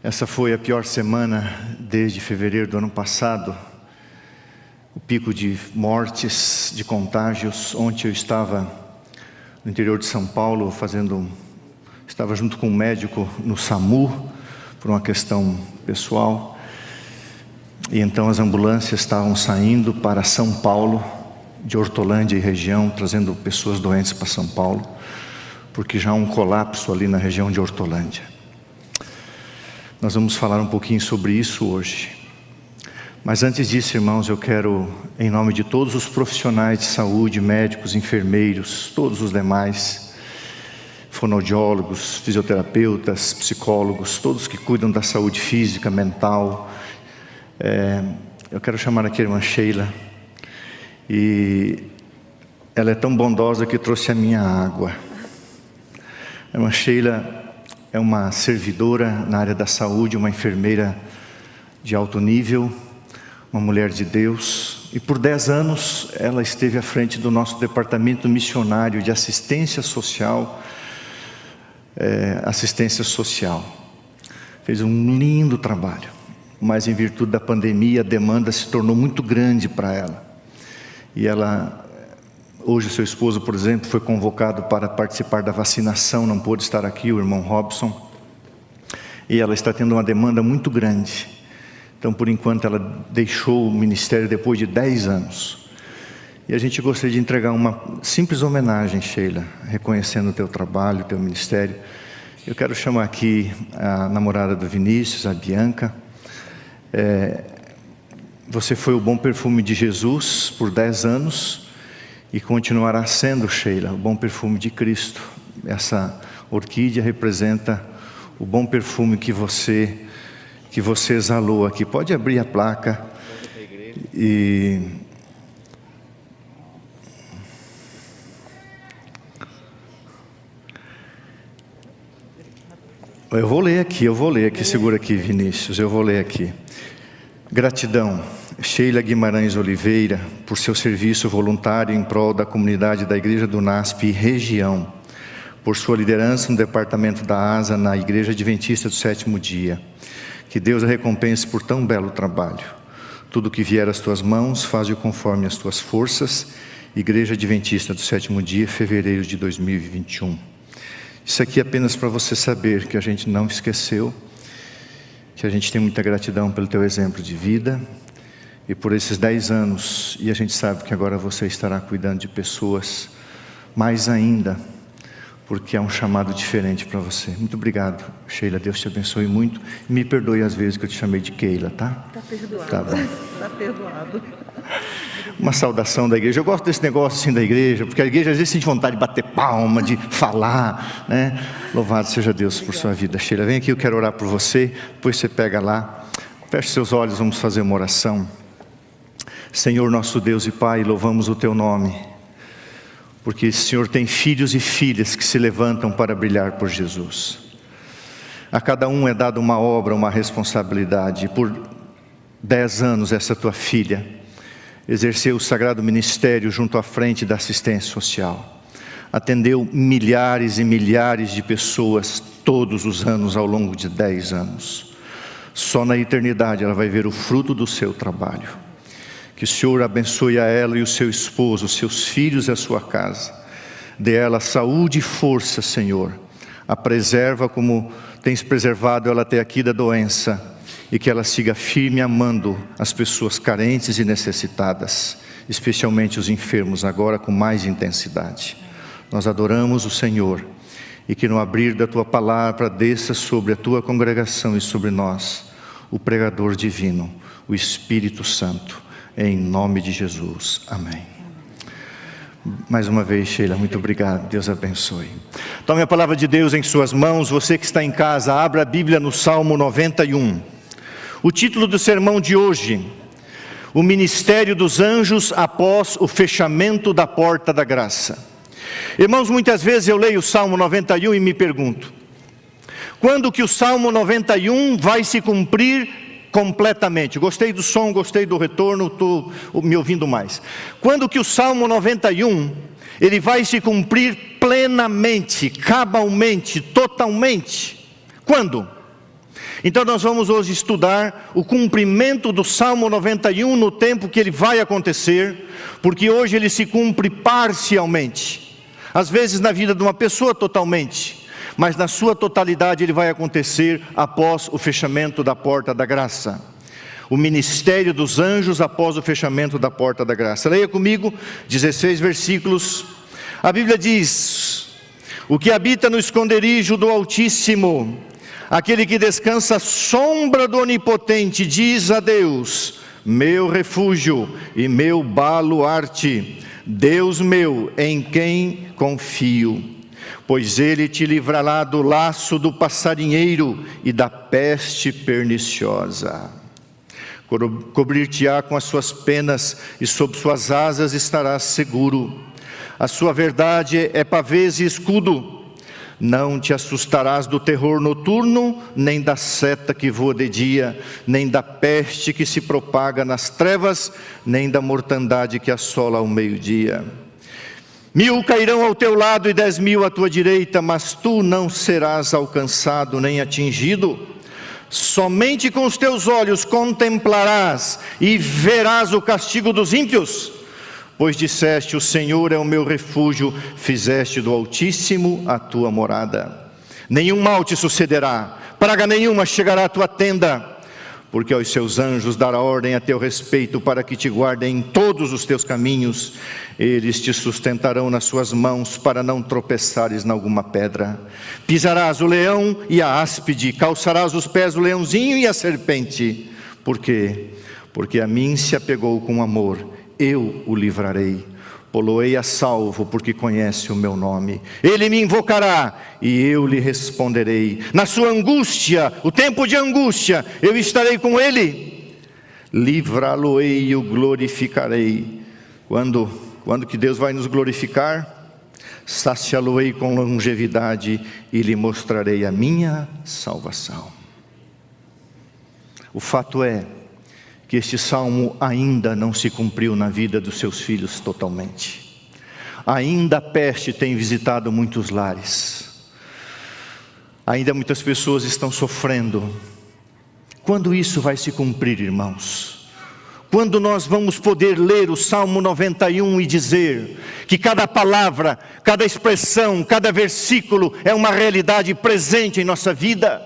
Essa foi a pior semana desde fevereiro do ano passado. O pico de mortes, de contágios. Ontem eu estava no interior de São Paulo estava junto com um médico no SAMU, por uma questão pessoal. E então as ambulâncias estavam saindo para São Paulo, de Hortolândia e região, trazendo pessoas doentes para São Paulo, porque já há um colapso ali na região de Hortolândia. Nós vamos falar um pouquinho sobre isso hoje. Mas antes disso, irmãos, eu quero, em nome de todos os profissionais de saúde, médicos, enfermeiros, todos os demais, fonoaudiólogos, fisioterapeutas, psicólogos, todos que cuidam da saúde física, mental, eu quero chamar aqui a irmã Sheila, e ela é tão bondosa que trouxe a minha água. A irmã Sheila é uma servidora na área da saúde, uma enfermeira de alto nível, uma mulher de Deus, e por 10 anos ela esteve à frente do nosso departamento missionário de assistência social, fez um lindo trabalho, mas em virtude da pandemia a demanda se tornou muito grande para ela, e hoje o seu esposo, por exemplo, foi convocado para participar da vacinação, não pôde estar aqui, o irmão Robson, e ela está tendo uma demanda muito grande. Então, por enquanto, ela deixou o ministério depois de 10 anos. E a gente gostaria de entregar uma simples homenagem, Sheila, reconhecendo o teu trabalho, o teu ministério. Eu quero chamar aqui a namorada do Vinícius, a Bianca. Você foi o bom perfume de Jesus por 10 anos e continuará sendo, Sheila, o bom perfume de Cristo. Essa orquídea representa o bom perfume que você exalou aqui. Pode abrir a placa. E eu vou ler aqui, segura aqui, Vinícius, eu vou ler aqui. Gratidão, Sheila Guimarães Oliveira, por seu serviço voluntário em prol da comunidade da Igreja do NASP e região, por sua liderança no departamento da ASA na Igreja Adventista do Sétimo Dia. Que Deus a recompense por tão belo trabalho. Tudo que vier às tuas mãos, faze-o conforme as tuas forças. Igreja Adventista do Sétimo Dia, fevereiro de 2021. Isso aqui é apenas para você saber que a gente não esqueceu, que a gente tem muita gratidão pelo teu exemplo de vida e por esses 10 anos, e a gente sabe que agora você estará cuidando de pessoas mais ainda, porque é um chamado diferente para você. Muito obrigado, Sheila, Deus te abençoe muito, e me perdoe as vezes que eu te chamei de Keila, tá? Está perdoado, tá bom. Está perdoado. Uma saudação da igreja. Eu gosto desse negócio assim da igreja, porque a igreja às vezes sente vontade de bater palma, de falar, né? Louvado seja Deus por sua vida. Sheila, vem aqui, eu quero orar por você, depois você pega lá, feche seus olhos, vamos fazer uma oração. Senhor nosso Deus e Pai, louvamos o teu nome, porque o Senhor tem filhos e filhas que se levantam para brilhar por Jesus. A cada um é dada uma obra, uma responsabilidade. Por 10 anos essa tua filha exerceu o sagrado ministério junto à frente da assistência social. Atendeu milhares e milhares de pessoas todos os anos ao longo de 10 anos. Só na eternidade ela vai ver o fruto do seu trabalho. Que o Senhor abençoe a ela e o seu esposo, os seus filhos e a sua casa. Dê a ela saúde e força, Senhor. A preserva como tens preservado ela até aqui da doença. E que ela siga firme amando as pessoas carentes e necessitadas, especialmente os enfermos, agora com mais intensidade. Nós adoramos o Senhor, e que no abrir da Tua palavra desça sobre a Tua congregação e sobre nós, o pregador divino, o Espírito Santo, em nome de Jesus. Amém. Mais uma vez, Sheila, muito obrigado, Deus abençoe. Tome a palavra de Deus em suas mãos. Você que está em casa, abra a Bíblia no Salmo 91. O título do sermão de hoje: o ministério dos anjos após o fechamento da porta da graça. Irmãos, muitas vezes eu leio o Salmo 91 e me pergunto, quando que o Salmo 91 vai se cumprir completamente? Gostei do som, gostei do retorno, estou me ouvindo mais. Quando que o Salmo 91, ele vai se cumprir plenamente, cabalmente, totalmente? Quando? Então nós vamos hoje estudar o cumprimento do Salmo 91 no tempo que ele vai acontecer, porque hoje ele se cumpre parcialmente. Às vezes na vida de uma pessoa totalmente, mas na sua totalidade ele vai acontecer após o fechamento da porta da graça. O ministério dos anjos após o fechamento da porta da graça. Leia comigo, 16 versículos. A Bíblia diz: o que habita no esconderijo do Altíssimo, aquele que descansa à sombra do Onipotente, diz a Deus: meu refúgio e meu baluarte, Deus meu, em quem confio. Pois ele te livrará do laço do passarinheiro e da peste perniciosa. Cobrir-te-á com as suas penas e sob suas asas estarás seguro. A sua verdade é pavês e escudo. Não te assustarás do terror noturno, nem da seta que voa de dia, nem da peste que se propaga nas trevas, nem da mortandade que assola ao meio-dia. 1000 cairão ao teu lado e 10.000 à tua direita, mas tu não serás alcançado nem atingido. Somente com os teus olhos contemplarás e verás o castigo dos ímpios. Pois disseste: o Senhor é o meu refúgio, fizeste do Altíssimo a tua morada. Nenhum mal te sucederá, praga nenhuma chegará à tua tenda, porque aos seus anjos dará ordem a teu respeito, para que te guardem em todos os teus caminhos. Eles te sustentarão nas suas mãos, para não tropeçares em alguma pedra. Pisarás o leão e a áspide, calçarás os pés o leãozinho e a serpente. Por quê? Porque a mim se apegou com amor, eu o livrarei. Pô-lo-ei a salvo, porque conhece o meu nome. Ele me invocará e eu lhe responderei. Na sua angústia, o tempo de angústia, eu estarei com ele. Livrá-lo-ei e o glorificarei. Quando que Deus vai nos glorificar? Saciá-lo-ei com longevidade e lhe mostrarei a minha salvação. O fato é que este salmo ainda não se cumpriu na vida dos seus filhos totalmente. Ainda a peste tem visitado muitos lares. Ainda muitas pessoas estão sofrendo. Quando isso vai se cumprir, irmãos? Quando nós vamos poder ler o Salmo 91 e dizer que cada palavra, cada expressão, cada versículo é uma realidade presente em nossa vida?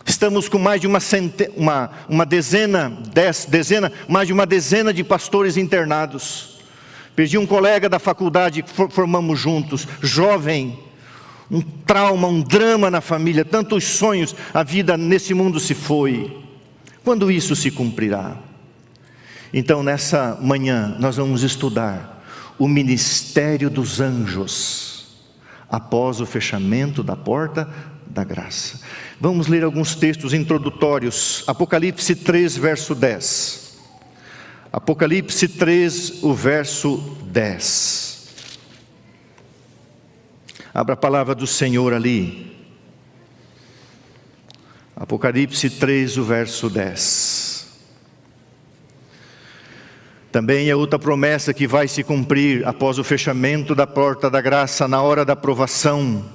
Estamos com mais de mais de uma dezena de pastores internados. Perdi um colega da faculdade que formamos juntos, jovem, um trauma, um drama na família, tantos sonhos, a vida nesse mundo se foi. Quando isso se cumprirá? Então nessa manhã nós vamos estudar o ministério dos anjos, após o fechamento da porta da graça. Vamos ler alguns textos introdutórios. Apocalipse 3, verso 10. Apocalipse 3, o verso 10. Abra a palavra do Senhor ali. Apocalipse 3, o verso 10. Também é outra promessa que vai se cumprir após o fechamento da porta da graça, na hora da provação.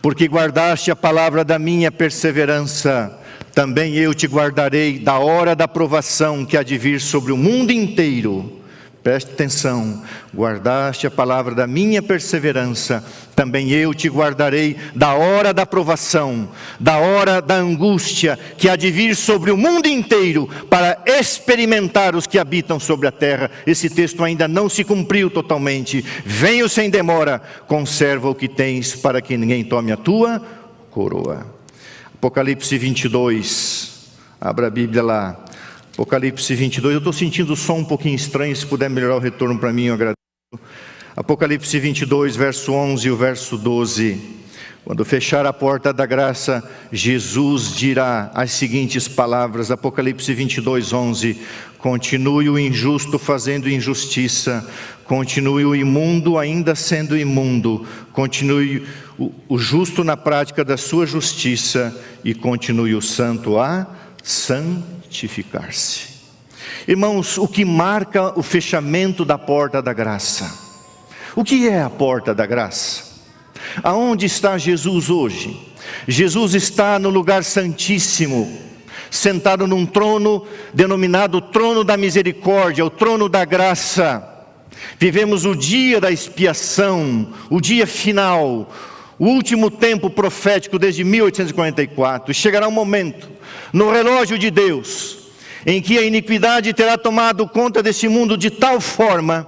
Porque guardaste a palavra da minha perseverança, também eu te guardarei da hora da provação que há de vir sobre o mundo inteiro. Preste atenção, guardaste a palavra da minha perseverança, também eu te guardarei da hora da provação, da hora da angústia, que há de vir sobre o mundo inteiro, para experimentar os que habitam sobre a terra. Esse texto ainda não se cumpriu totalmente. Venho sem demora, conserva o que tens, para que ninguém tome a tua coroa. Apocalipse 22, abra a Bíblia lá. Apocalipse 22, eu estou sentindo o som um pouquinho estranho, se puder melhorar o retorno para mim, eu agradeço. Apocalipse 22, verso 11 e o verso 12. Quando fechar a porta da graça, Jesus dirá as seguintes palavras, Apocalipse 22, 11. Continue o injusto fazendo injustiça, continue o imundo ainda sendo imundo, continue o justo na prática da sua justiça e continue o santo a santificar-se. Irmãos, o que marca o fechamento da porta da graça? O que é a porta da graça? Aonde está Jesus hoje? Jesus está no lugar santíssimo, sentado num trono denominado trono da misericórdia, o trono da graça. Vivemos o dia da expiação, o dia final, o último tempo profético desde 1844. Chegará um momento, no relógio de Deus, em que a iniquidade terá tomado conta desse mundo de tal forma,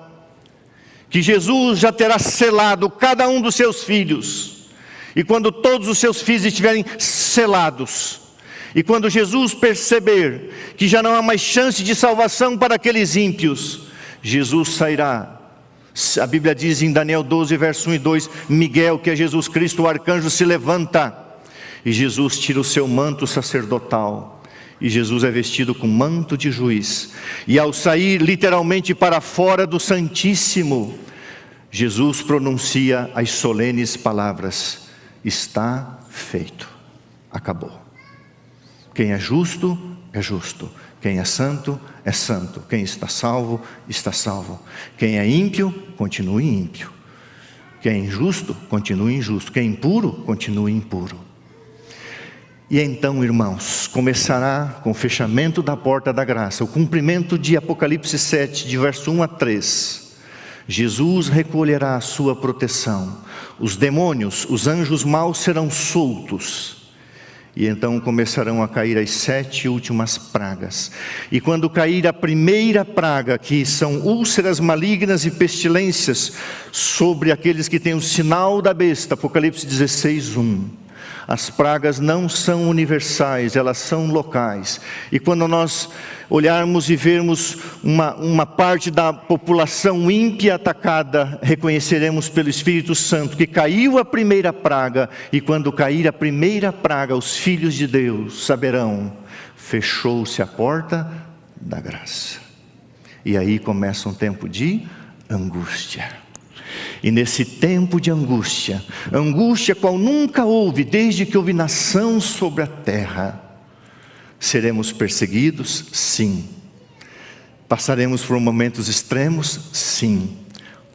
que Jesus já terá selado cada um dos seus filhos. E quando todos os seus filhos estiverem selados, e quando Jesus perceber que já não há mais chance de salvação para aqueles ímpios, Jesus sairá. A Bíblia diz em Daniel 12, verso 1 e 2, Miguel, que é Jesus Cristo, o arcanjo, se levanta, e Jesus tira o seu manto sacerdotal, e Jesus é vestido com manto de juiz, e ao sair literalmente para fora do Santíssimo, Jesus pronuncia as solenes palavras: está feito, acabou. Quem é justo, é justo. Quem é santo, é santo. Quem está salvo, está salvo. Quem é ímpio, continue ímpio. Quem é injusto, continue injusto. Quem é impuro, continue impuro. E então, irmãos, começará com o fechamento da porta da graça, o cumprimento de Apocalipse 7, de verso 1 a 3. Jesus recolherá a sua proteção. Os demônios, os anjos maus serão soltos. E então começarão a cair as 7 últimas pragas. E quando cair a primeira praga, que são úlceras malignas e pestilências, sobre aqueles que têm o sinal da besta, Apocalipse 16, 1. As pragas não são universais, elas são locais. E quando nós olharmos e vermos uma parte da população ímpia atacada, reconheceremos pelo Espírito Santo que caiu a primeira praga. E quando cair a primeira praga, os filhos de Deus saberão: fechou-se a porta da graça. E aí começa um tempo de angústia. E nesse tempo de angústia, angústia qual nunca houve desde que houve nação sobre a terra, seremos perseguidos? Sim. Passaremos por momentos extremos? Sim.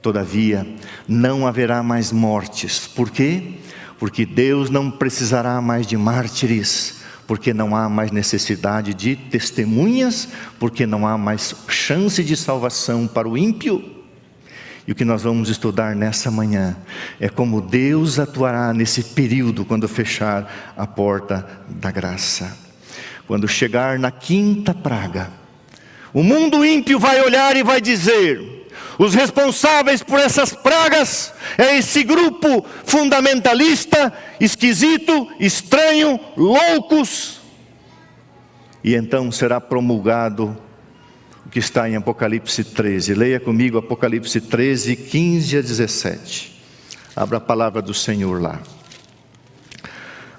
Todavia, não haverá mais mortes. Por quê? Porque Deus não precisará mais de mártires, porque não há mais necessidade de testemunhas, porque não há mais chance de salvação para o ímpio. E o que nós vamos estudar nessa manhã é como Deus atuará nesse período quando fechar a porta da graça. Quando chegar na quinta praga, o mundo ímpio vai olhar e vai dizer: os responsáveis por essas pragas é esse grupo fundamentalista, esquisito, estranho, loucos. E então será promulgado o que está em Apocalipse 13. Leia comigo Apocalipse 13, 15 a 17. Abra a palavra do Senhor lá.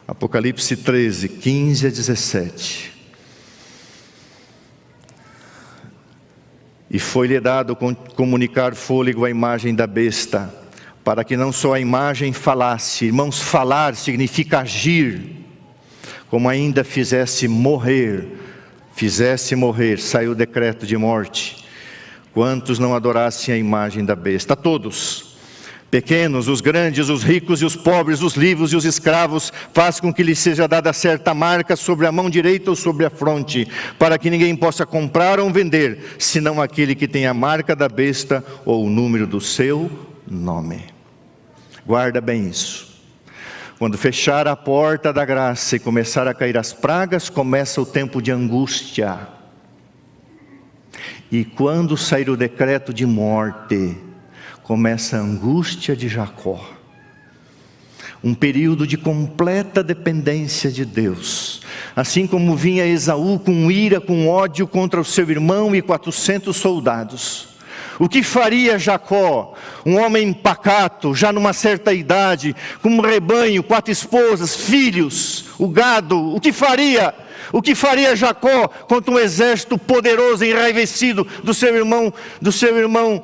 Apocalipse 13, 15 a 17. E foi-lhe dado comunicar fôlego à imagem da besta, para que não só a imagem falasse. Irmãos, falar significa agir. Como ainda fizesse morrer, saiu o decreto de morte. Quantos não adorassem a imagem da besta? A todos, pequenos, os grandes, os ricos e os pobres, os livres e os escravos, faz com que lhes seja dada certa marca sobre a mão direita ou sobre a fronte, para que ninguém possa comprar ou vender, senão aquele que tem a marca da besta ou o número do seu nome. Guarda bem isso. Quando fechar a porta da graça e começar a cair as pragas, começa o tempo de angústia. E quando sair o decreto de morte, começa a angústia de Jacó. Um período de completa dependência de Deus. Assim como vinha Esaú com ira, com ódio contra o seu irmão e 400 soldados. O que faria Jacó, um homem pacato, já numa certa idade, com um rebanho, 4 esposas, filhos, o gado? O que faria? O que faria Jacó contra um exército poderoso, enraivecido do seu irmão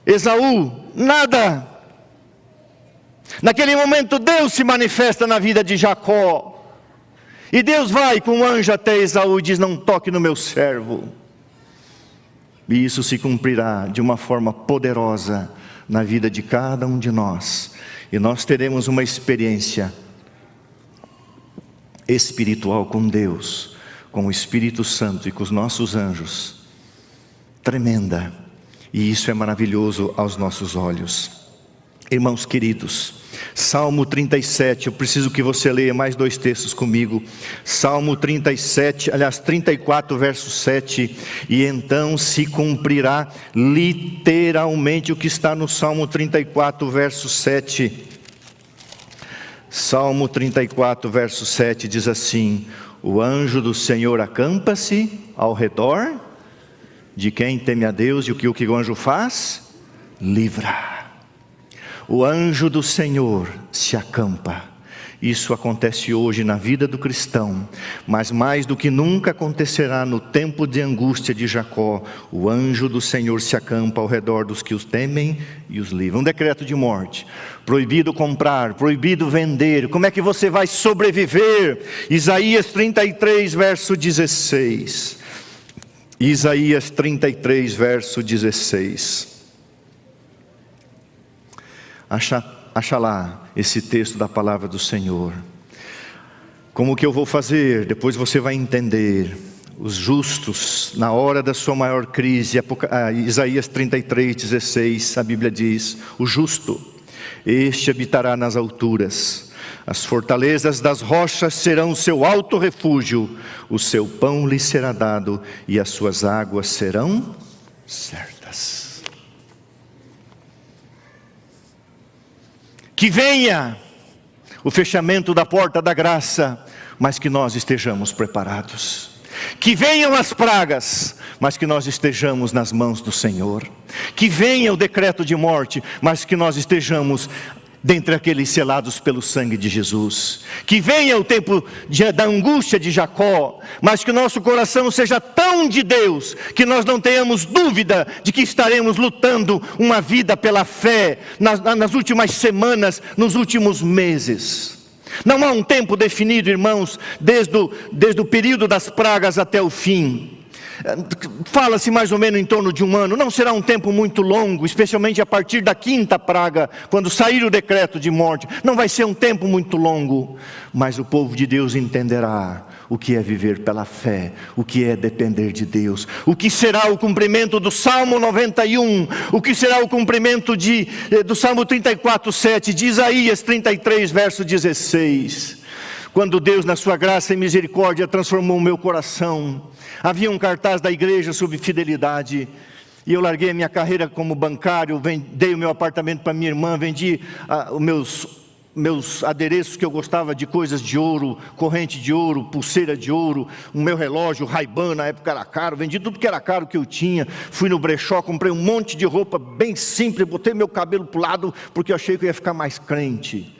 Esaú? Nada. Naquele momento Deus se manifesta na vida de Jacó. E Deus vai com um anjo até Esaú e diz: não toque no meu servo. E isso se cumprirá de uma forma poderosa na vida de cada um de nós. E nós teremos uma experiência espiritual com Deus, com o Espírito Santo e com os nossos anjos, tremenda, e isso é maravilhoso aos nossos olhos. Irmãos queridos, Salmo 37, eu preciso que você leia mais 2 textos comigo. Salmo 37, aliás 34, verso 7. E então se cumprirá literalmente o que está no Salmo 34, verso 7. Salmo 34, verso 7 diz assim: o anjo do Senhor acampa-se ao redor de quem teme a Deus, e o que o anjo faz? Livra. O anjo do Senhor se acampa. Isso acontece hoje na vida do cristão, mas mais do que nunca acontecerá no tempo de angústia de Jacó. O anjo do Senhor se acampa ao redor dos que os temem e os livra. Um decreto de morte: proibido comprar, proibido vender. Como é que você vai sobreviver? Isaías 33, verso 16. Isaías 33, verso 16. Acha lá esse texto da palavra do Senhor. Como que eu vou fazer? Depois você vai entender. Os justos, na hora da sua maior crise, Isaías 33, 16, a Bíblia diz: o justo, este habitará nas alturas, as fortalezas das rochas serão o seu alto refúgio, o seu pão lhe será dado e as suas águas serão certas. Que venha o fechamento da porta da graça, mas que nós estejamos preparados. Que venham as pragas, mas que nós estejamos nas mãos do Senhor. Que venha o decreto de morte, mas que nós estejamos dentre aqueles selados pelo sangue de Jesus. Que venha o tempo da angústia de Jacó, mas que o nosso coração seja tão de Deus, que nós não tenhamos dúvida de que estaremos lutando uma vida pela fé, nas últimas semanas, nos últimos meses. Não há um tempo definido, irmãos, desde o período das pragas até o fim. Fala-se mais ou menos em torno de 1 ano. Não será um tempo muito longo, especialmente a partir da 5ª praga, quando sair o decreto de morte. Não vai ser um tempo muito longo, mas o povo de Deus entenderá o que é viver pela fé, o que é depender de Deus, o que será o cumprimento do Salmo 91, o que será o cumprimento do Salmo 34, 7, de Isaías 33, verso 16. Quando Deus, na sua graça e misericórdia, transformou o meu coração, havia um cartaz da igreja sobre fidelidade, e eu larguei a minha carreira como bancário, dei o meu apartamento para minha irmã, vendi os meus adereços que eu gostava, de coisas de ouro, corrente de ouro, pulseira de ouro, o meu relógio Ray-Ban, na época era caro, vendi tudo que era caro que eu tinha, fui no brechó, comprei um monte de roupa bem simples, botei meu cabelo para o lado, porque eu achei que eu ia ficar mais crente.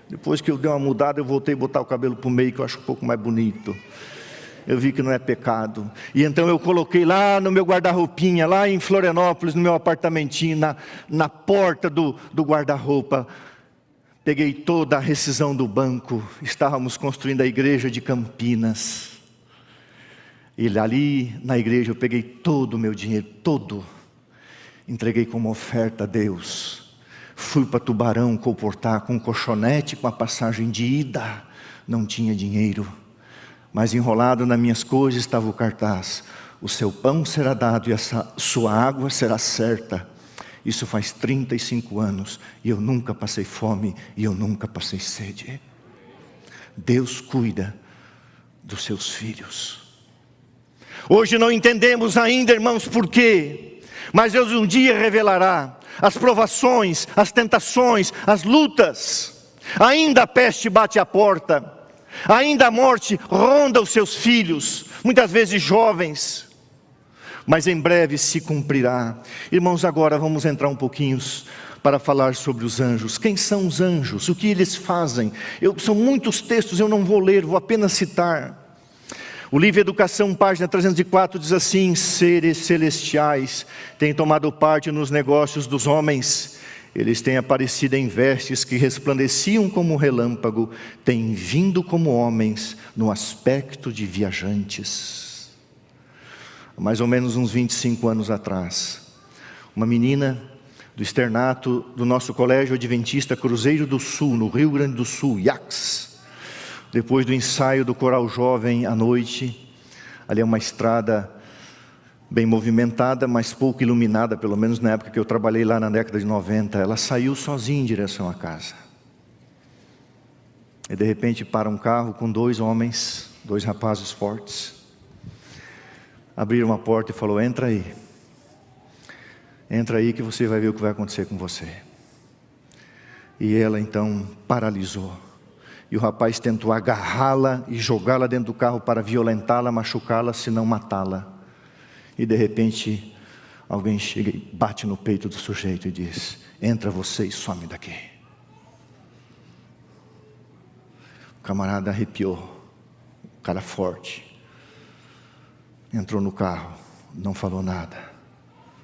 Depois que eu dei uma mudada, eu voltei a botar o cabelo para o meio, que eu acho um pouco mais bonito. Eu vi que não é pecado. E então eu coloquei lá no meu guarda-roupinha, lá em Florianópolis, no meu apartamentinho, na porta do guarda-roupa. Peguei toda a rescisão do banco. Estávamos construindo a igreja de Campinas. E ali na igreja eu peguei todo o meu dinheiro, todo. Entreguei como oferta a Deus. Fui para Tubarão comportar com um colchonete, com a passagem de ida. Não tinha dinheiro, mas enrolado nas minhas coisas estava o cartaz: o seu pão será dado e a sua água será certa. Isso faz 35 anos, e eu nunca passei fome, e eu nunca passei sede. Deus cuida dos seus filhos. Hoje não entendemos ainda, irmãos, por quê, mas Deus um dia revelará as provações, as tentações, as lutas. Ainda a peste bate à porta, ainda a morte ronda os seus filhos, muitas vezes jovens, mas em breve se cumprirá. Irmãos, agora vamos entrar um pouquinho para falar sobre os anjos. Quem são os anjos? O que eles fazem? São muitos textos, eu não vou ler, vou apenas citar. O livro Educação, página 304, diz assim: seres celestiais têm tomado parte nos negócios dos homens. Eles têm aparecido em vestes que resplandeciam como um relâmpago, têm vindo como homens no aspecto de viajantes. Há mais ou menos uns 25 anos atrás, uma menina do externato do nosso colégio adventista Cruzeiro do Sul, no Rio Grande do Sul, IACS, Depois do ensaio do coral jovem à noite, ali é uma estrada bem movimentada, mas pouco iluminada, pelo menos na época que eu trabalhei lá na década de 90, ela saiu sozinha em direção à casa. E de repente para um carro com 2 homens, 2 rapazes fortes. Abriram a porta e falou: entra aí. Entra aí que você vai ver o que vai acontecer com você. E ela então paralisou. E o rapaz tentou agarrá-la e jogá-la dentro do carro para violentá-la, machucá-la, se não matá-la. E de repente, alguém chega e bate no peito do sujeito e diz: entra você e some daqui. O camarada arrepiou, o cara forte. Entrou no carro, não falou nada.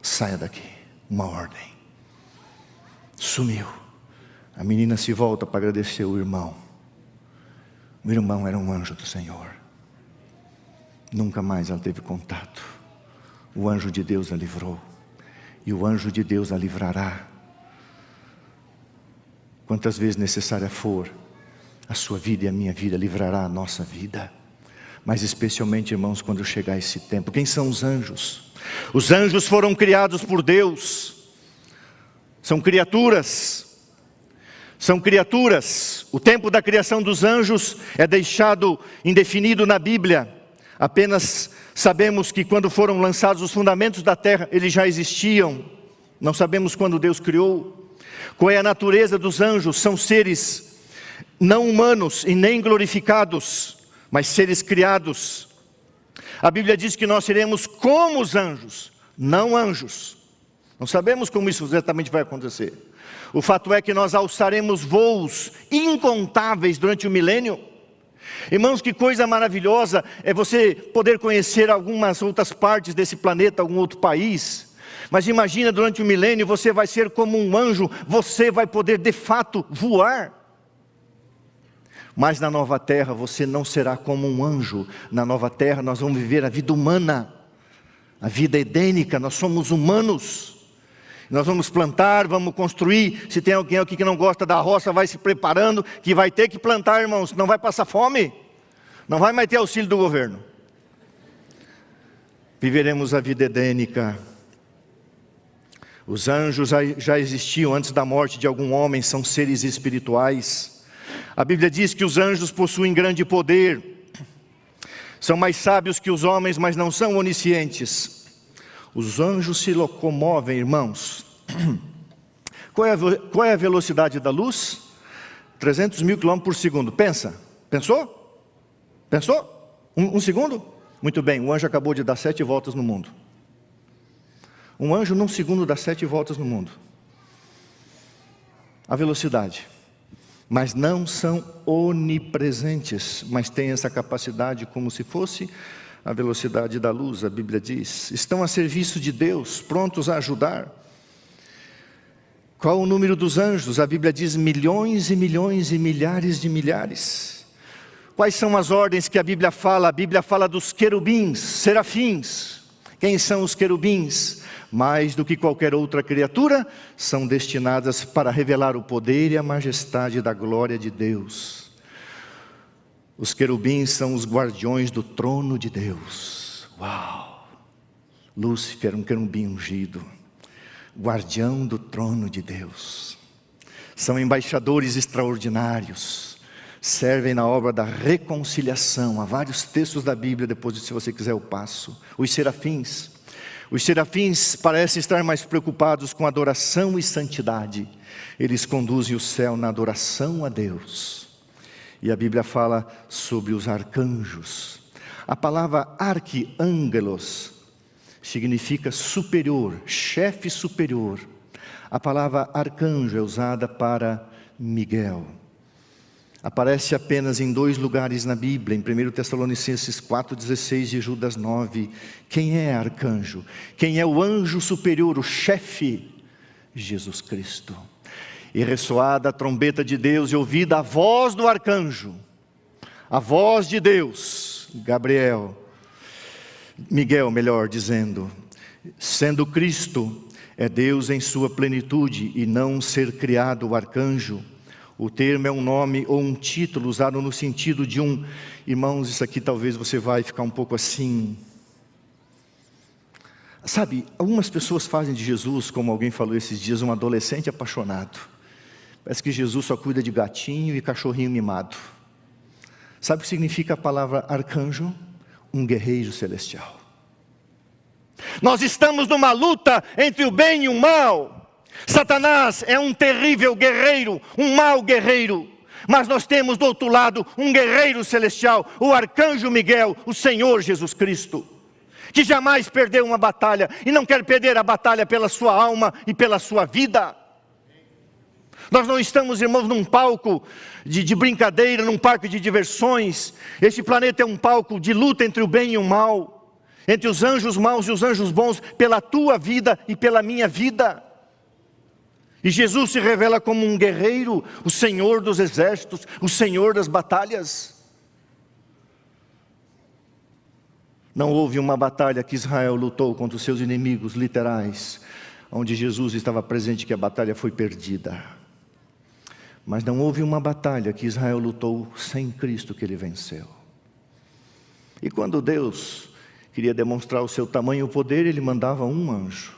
Saia daqui, uma ordem. Sumiu. A menina se volta para agradecer o irmão. O irmão era um anjo do Senhor. Nunca mais ela teve contato. O anjo de Deus a livrou. E o anjo de Deus a livrará. Quantas vezes necessária for, a sua vida e a minha vida livrará a nossa vida. Mas especialmente, irmãos, quando chegar esse tempo. Quem são os anjos? Os anjos foram criados por Deus. São criaturas. São criaturas. O tempo da criação dos anjos é deixado indefinido na Bíblia. Apenas sabemos que quando foram lançados os fundamentos da terra, eles já existiam. Não sabemos quando Deus criou. Qual é a natureza dos anjos? São seres não humanos e nem glorificados, mas seres criados. A Bíblia diz que nós seremos como os anjos, não anjos. Não sabemos como isso exatamente vai acontecer. O fato é que nós alçaremos voos incontáveis durante o milênio. Irmãos, que coisa maravilhosa é você poder conhecer algumas outras partes desse planeta, algum outro país. Mas imagina, durante o milênio você vai ser como um anjo, você vai poder de fato voar. Mas na nova terra você não será como um anjo. Na nova terra nós vamos viver a vida humana, a vida edênica. Nós somos humanos. Nós vamos plantar, vamos construir. Se tem alguém aqui que não gosta da roça, vai se preparando, que vai ter que plantar, irmãos. Não vai passar fome, não vai mais ter auxílio do governo. Viveremos a vida edênica. Os anjos já existiam antes da morte de algum homem, são seres espirituais. A Bíblia diz que os anjos possuem grande poder. São mais sábios que os homens, mas não são oniscientes. Os anjos se locomovem, irmãos. Qual é a velocidade da luz? 300 mil quilômetros por segundo. Pensou? Pensou? Um segundo? Muito bem, o anjo acabou de dar 7 voltas no mundo. Um anjo num segundo dá 7 voltas no mundo. A velocidade. Mas não são onipresentes, mas têm essa capacidade como se fosse a velocidade da luz. A Bíblia diz: estão a serviço de Deus, prontos a ajudar. Qual o número dos anjos? A Bíblia diz milhões e milhões e milhares de milhares. Quais são as ordens que a Bíblia fala? A Bíblia fala dos querubins, serafins. Quem são os querubins? Mais do que qualquer outra criatura, são destinadas para revelar o poder e a majestade da glória de Deus. Os querubins são os guardiões do trono de Deus. Uau! Lúcifer, um querubim ungido, guardião do trono de Deus. São embaixadores extraordinários, servem na obra da reconciliação. Há vários textos da Bíblia, depois se você quiser eu passo. Os serafins parecem estar mais preocupados com adoração e santidade. Eles conduzem o céu na adoração a Deus. E a Bíblia fala sobre os arcanjos. A palavra arquiângelos significa superior, chefe superior. A palavra arcanjo é usada para Miguel. Aparece apenas em 2 lugares na Bíblia, em 1 Tessalonicenses 4,16 e Judas 9. Quem é arcanjo? Quem é o anjo superior, o chefe? Jesus Cristo. E ressoada a trombeta de Deus e ouvida a voz do arcanjo, a voz de Deus, Miguel, melhor dizendo, sendo Cristo, é Deus em sua plenitude e não um ser criado, o arcanjo, O termo é um nome ou um título usado no sentido de um... Irmãos, isso aqui talvez você vai ficar um pouco assim... Sabe, algumas pessoas fazem de Jesus, como alguém falou esses dias, um adolescente apaixonado. Parece que Jesus só cuida de gatinho e cachorrinho mimado. Sabe o que significa a palavra arcanjo? Um guerreiro celestial. Nós estamos numa luta entre o bem e o mal. Satanás é um terrível guerreiro, um mau guerreiro. Mas nós temos do outro lado um guerreiro celestial, o arcanjo Miguel, o Senhor Jesus Cristo, que jamais perdeu uma batalha e não quer perder a batalha pela sua alma e pela sua vida. Nós não estamos, irmãos, num palco de brincadeira, num parque de diversões. Este planeta é um palco de luta entre o bem e o mal, entre os anjos maus e os anjos bons, pela tua vida e pela minha vida. E Jesus se revela como um guerreiro, o Senhor dos exércitos, o Senhor das batalhas. Não houve uma batalha que Israel lutou contra os seus inimigos literais, onde Jesus estava presente, que a batalha foi perdida. Mas não houve uma batalha que Israel lutou sem Cristo que ele venceu. E quando Deus queria demonstrar o seu tamanho e o poder, ele mandava um anjo.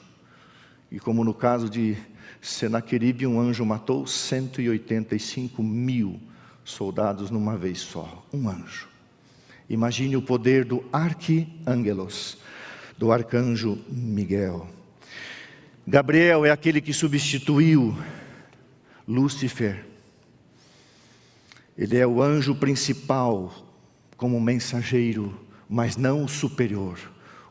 E como no caso de Senaqueribe, um anjo matou 185 mil soldados numa vez só. Um anjo. Imagine o poder do arquiângelos, do arcanjo Miguel. Gabriel é aquele que substituiu Lúcifer. Ele é o anjo principal como mensageiro, mas não o superior.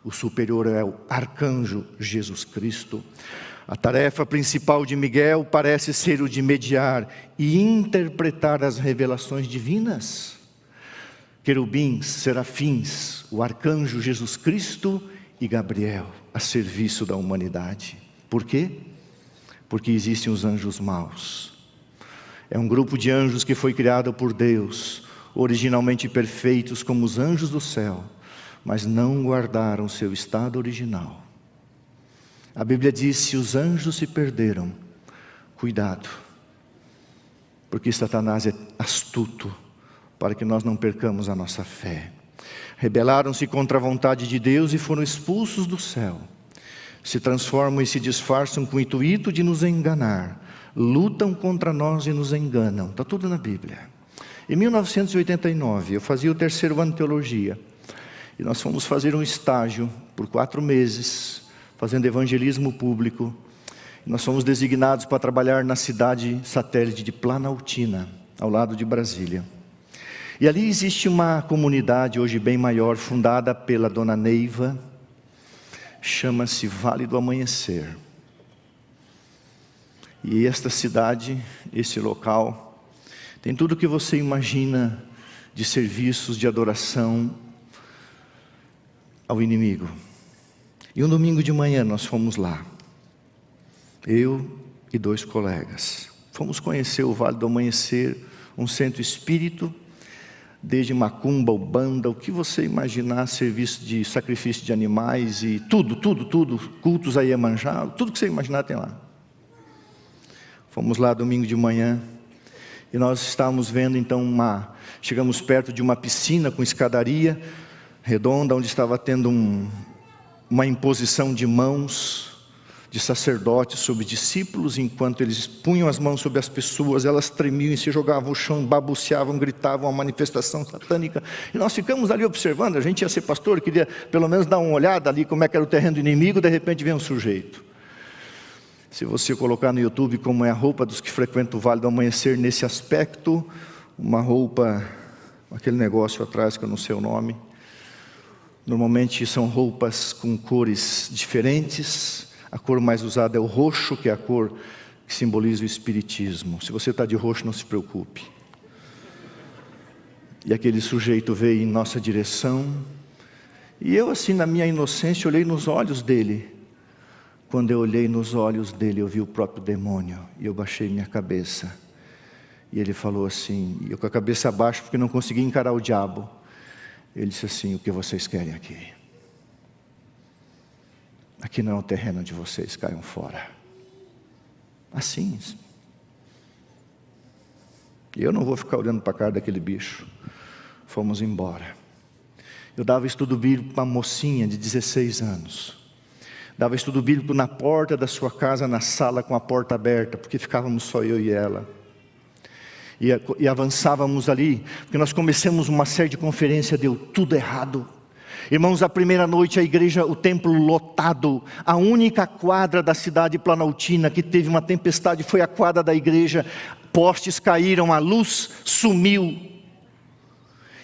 O superior é o arcanjo Jesus Cristo. A tarefa principal de Miguel parece ser o de mediar e interpretar as revelações divinas. Querubins, serafins, o arcanjo Jesus Cristo e Gabriel, a serviço da humanidade. Por quê? Porque existem os anjos maus. É um grupo de anjos que foi criado por Deus, originalmente perfeitos como os anjos do céu, mas não guardaram seu estado original. A Bíblia diz: se os anjos se perderam, cuidado, porque Satanás é astuto, para que nós não percamos a nossa fé. Rebelaram-se contra a vontade de Deus e foram expulsos do céu. Se transformam e se disfarçam com o intuito de nos enganar. Lutam contra nós e nos enganam. Está tudo na Bíblia. Em 1989, eu fazia o terceiro ano de teologia. E nós fomos fazer um estágio por 4 meses, fazendo evangelismo público. E nós fomos designados para trabalhar na cidade satélite de Planaltina, ao lado de Brasília. E ali existe uma comunidade, hoje bem maior, fundada pela dona Neiva, chama-se Vale do Amanhecer. E esta cidade, esse local, tem tudo o que você imagina de serviços de adoração ao inimigo. E um domingo de manhã nós fomos lá, eu e 2 colegas. Fomos conhecer o Vale do Amanhecer, um centro espírita, desde macumba, ubanda, o que você imaginar, serviço de sacrifício de animais e tudo, cultos a Iemanjá, tudo que você imaginar tem lá. Fomos lá domingo de manhã e nós estávamos vendo então chegamos perto de uma piscina com escadaria redonda, onde estava tendo uma imposição de mãos de sacerdotes sobre discípulos. Enquanto eles punham as mãos sobre as pessoas, elas tremiam e se jogavam ao chão, babuceavam, gritavam, uma manifestação satânica. E nós ficamos ali observando. A gente ia ser pastor, queria pelo menos dar uma olhada ali como é que era o terreno do inimigo. De repente vem um sujeito. Se você colocar no YouTube como é a roupa dos que frequentam o Vale do Amanhecer nesse aspecto, uma roupa, aquele negócio atrás que eu não sei o nome, normalmente são roupas com cores diferentes. A cor mais usada é o roxo, que é a cor que simboliza o espiritismo. Se você está de roxo, não se preocupe. E aquele sujeito veio em nossa direção, e eu assim na minha inocência olhei nos olhos dele. Quando eu olhei nos olhos dele, eu vi o próprio demônio, e eu baixei minha cabeça. E ele falou assim, e eu com a cabeça abaixo, porque não conseguia encarar o diabo. Ele disse assim: o que vocês querem aqui? Aqui não é o terreno de vocês, caiam fora. Assim. E eu não vou ficar olhando para a cara daquele bicho. Fomos embora. Eu dava estudo bíblico para uma mocinha de 16 anos. Dava estudo bíblico na porta da sua casa, na sala com a porta aberta, porque ficávamos só eu e ela. E avançávamos ali, porque nós começamos uma série de conferências, deu tudo errado. Irmãos, a primeira noite a igreja, o templo lotado, a única quadra da cidade planaltina que teve uma tempestade foi a quadra da igreja, postes caíram, a luz sumiu.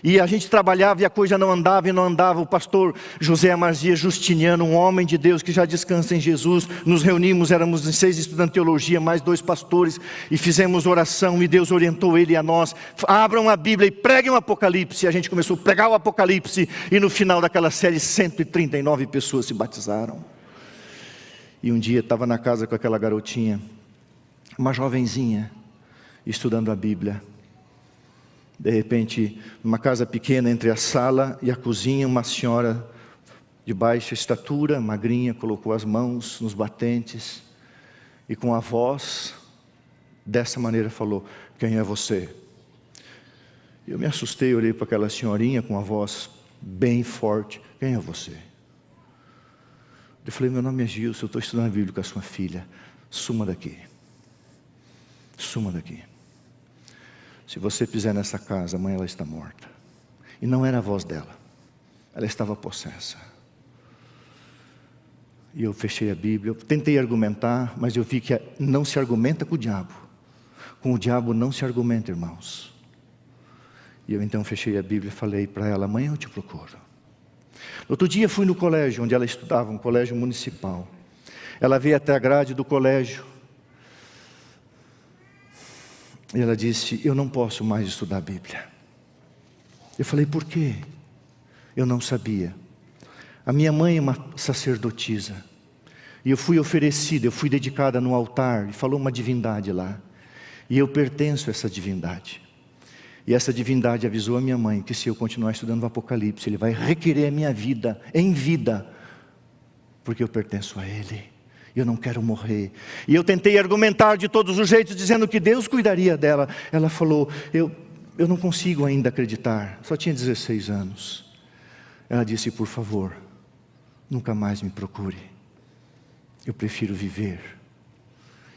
E a gente trabalhava e a coisa não andava e não andava. O pastor José Amarzias Justiniano, um homem de Deus que já descansa em Jesus, nos reunimos, éramos 6 estudantes de teologia, mais 2 pastores, e fizemos oração, e Deus orientou ele e a nós: abram a Bíblia e preguem o Apocalipse. E a gente começou a pregar o Apocalipse, e no final daquela série 139 pessoas se batizaram. E um dia estava na casa com aquela garotinha, uma jovenzinha, estudando a Bíblia. De repente, numa casa pequena entre a sala e a cozinha, uma senhora de baixa estatura, magrinha, colocou as mãos nos batentes e com a voz dessa maneira falou: quem é você? Eu me assustei, olhei para aquela senhorinha com a voz bem forte: quem é você? Eu falei: meu nome é Gilson, eu estou estudando a Bíblia com a sua filha. Suma daqui. Suma daqui. Se você pisar nessa casa, amanhã ela está morta. E não era a voz dela, ela estava possessa. E eu fechei a Bíblia, eu tentei argumentar, mas eu vi que não se argumenta com o diabo. Com o diabo não se argumenta, irmãos. E eu então fechei a Bíblia e falei para ela: amanhã eu te procuro. No outro dia fui no colégio onde ela estudava, um colégio municipal. Ela veio até a grade do colégio. E ela disse: eu não posso mais estudar a Bíblia. Eu falei: por quê? Eu não sabia. A minha mãe é uma sacerdotisa. E eu fui oferecida, eu fui dedicada no altar. E falou uma divindade lá. E eu pertenço a essa divindade. E essa divindade avisou a minha mãe que se eu continuar estudando o Apocalipse, ele vai requerer a minha vida, em vida. Porque eu pertenço a ele. Eu não quero morrer. E eu tentei argumentar de todos os jeitos, dizendo que Deus cuidaria dela. Ela falou: eu não consigo ainda acreditar. Só tinha 16 anos. Ela disse: por favor, nunca mais me procure. Eu prefiro viver.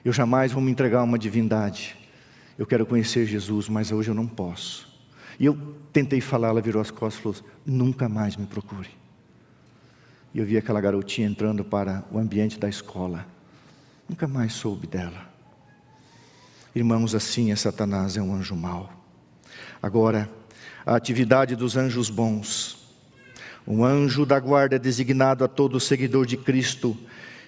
Eu jamais vou me entregar a uma divindade. Eu quero conhecer Jesus, mas hoje eu não posso. E eu tentei falar, ela virou as costas e falou: nunca mais me procure. E eu vi aquela garotinha entrando para o ambiente da escola. Nunca mais soube dela. Irmãos, assim é Satanás, é um anjo mau. Agora, a atividade dos anjos bons. Um anjo da guarda é designado a todo seguidor de Cristo.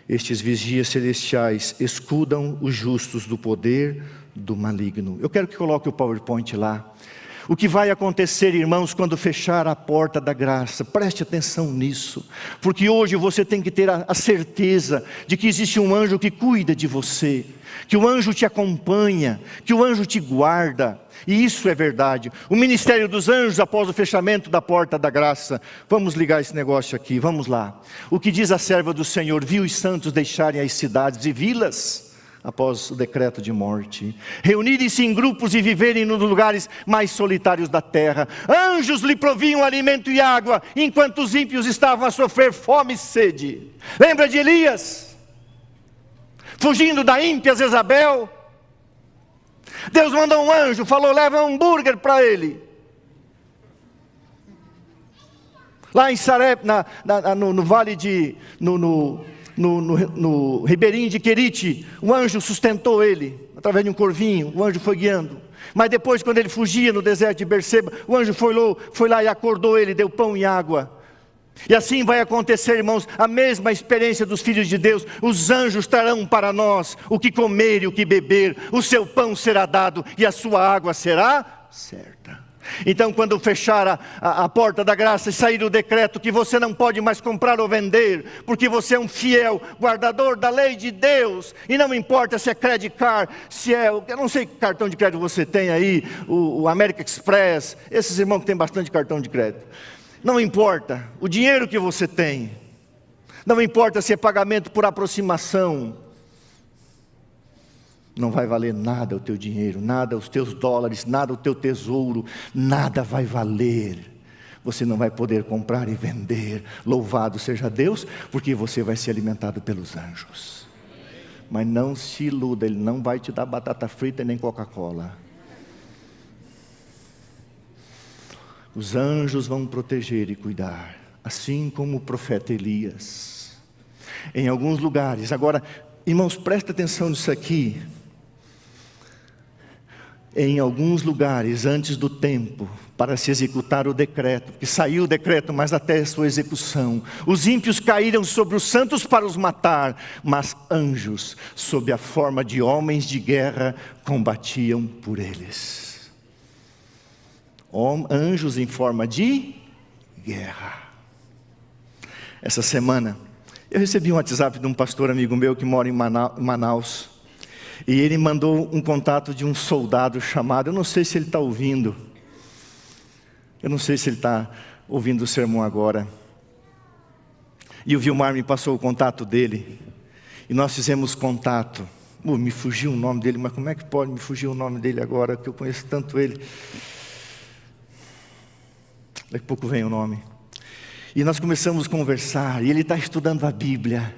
Estes vigias celestiais escudam os justos do poder do maligno. Eu quero que coloque o PowerPoint lá. O que vai acontecer, irmãos, quando fechar a porta da graça? Preste atenção nisso, porque hoje você tem que ter a certeza de que existe um anjo que cuida de você, que o anjo te acompanha, que o anjo te guarda, e isso é verdade. O ministério dos anjos após o fechamento da porta da graça. Vamos ligar esse negócio aqui, vamos lá. O que diz a serva do Senhor: viu os santos deixarem as cidades e vilas após o decreto de morte, reunirem-se em grupos e viverem nos lugares mais solitários da terra. Anjos lhe proviam alimento e água, enquanto os ímpios estavam a sofrer fome e sede. Lembra de Elias? Fugindo da ímpia Jezabel. Deus mandou um anjo, falou: leva um hambúrguer para ele. Lá em Sarep, no vale de... No ribeirinho de Querite, o anjo sustentou ele, através de um corvinho, o anjo foi guiando. Mas depois, quando ele fugia no deserto de Berseba, o anjo foi lá e acordou ele, deu pão e água. E assim vai acontecer, irmãos, a mesma experiência dos filhos de Deus. Os anjos trarão para nós o que comer e o que beber, o seu pão será dado e a sua água será certa. Então, quando fechar a porta da graça e sair o decreto que você não pode mais comprar ou vender, porque você é um fiel guardador da lei de Deus, e não importa se é credit card, se é, eu não sei que cartão de crédito você tem aí, o American Express, esses irmãos que têm bastante cartão de crédito, não importa o dinheiro que você tem, não importa se é pagamento por aproximação, Não vai valer nada o teu dinheiro, nada os teus dólares, nada o teu tesouro, nada vai valer. Você não vai poder comprar e vender. Louvado seja Deus, porque você vai ser alimentado pelos anjos. Mas não se iluda, Ele não vai te dar batata frita nem Coca-Cola. Os anjos vão proteger e cuidar, assim como o profeta Elias. Em alguns lugares, agora, irmãos, presta atenção nisso aqui. Em alguns lugares, antes do tempo, para se executar o decreto, que saiu o decreto, mas até a sua execução, os ímpios caíram sobre os santos para os matar, mas anjos, sob a forma de homens de guerra, combatiam por eles. Anjos em forma de guerra. Essa semana, eu recebi um WhatsApp de um pastor amigo meu que mora em Manaus. E ele mandou um contato de um soldado chamado, eu não sei se ele está ouvindo. Eu não sei se ele está ouvindo o sermão agora. E o Vilmar me passou o contato dele. E nós fizemos contato. Me fugiu o nome dele, mas como é que pode me fugir o nome dele agora, que eu conheço tanto ele? Daqui a pouco vem o nome. E nós começamos a conversar, e ele está estudando a Bíblia.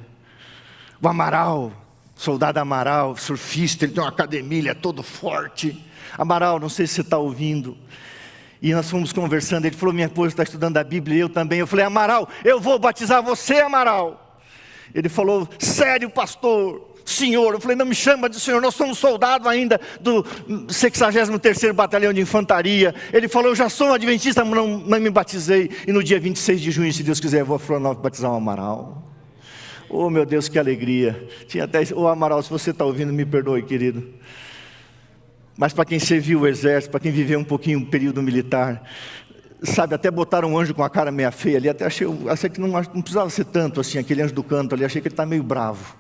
O Amaral, soldado Amaral, surfista, ele tem uma academia, ele é todo forte. Amaral, não sei se você está ouvindo. E nós fomos conversando, ele falou, minha esposa está estudando a Bíblia, e eu também. Eu falei, Amaral, eu vou batizar você, Amaral. Ele falou, sério, pastor? Senhor, eu falei, não me chama de senhor, nós somos soldados ainda do 63º Batalhão de Infantaria. Ele falou, eu já sou um adventista, mas não me batizei. E no dia 26 de junho, se Deus quiser, eu vou a Florianópolis batizar o Amaral. Oh meu Deus, que alegria. Tinha até, Amaral, se você está ouvindo, me perdoe, querido. Mas para quem serviu o exército, para quem viveu um pouquinho o período militar, sabe, até botaram um anjo com a cara meia feia ali, até achei que não precisava ser tanto assim, aquele anjo do canto ali, achei que ele está meio bravo.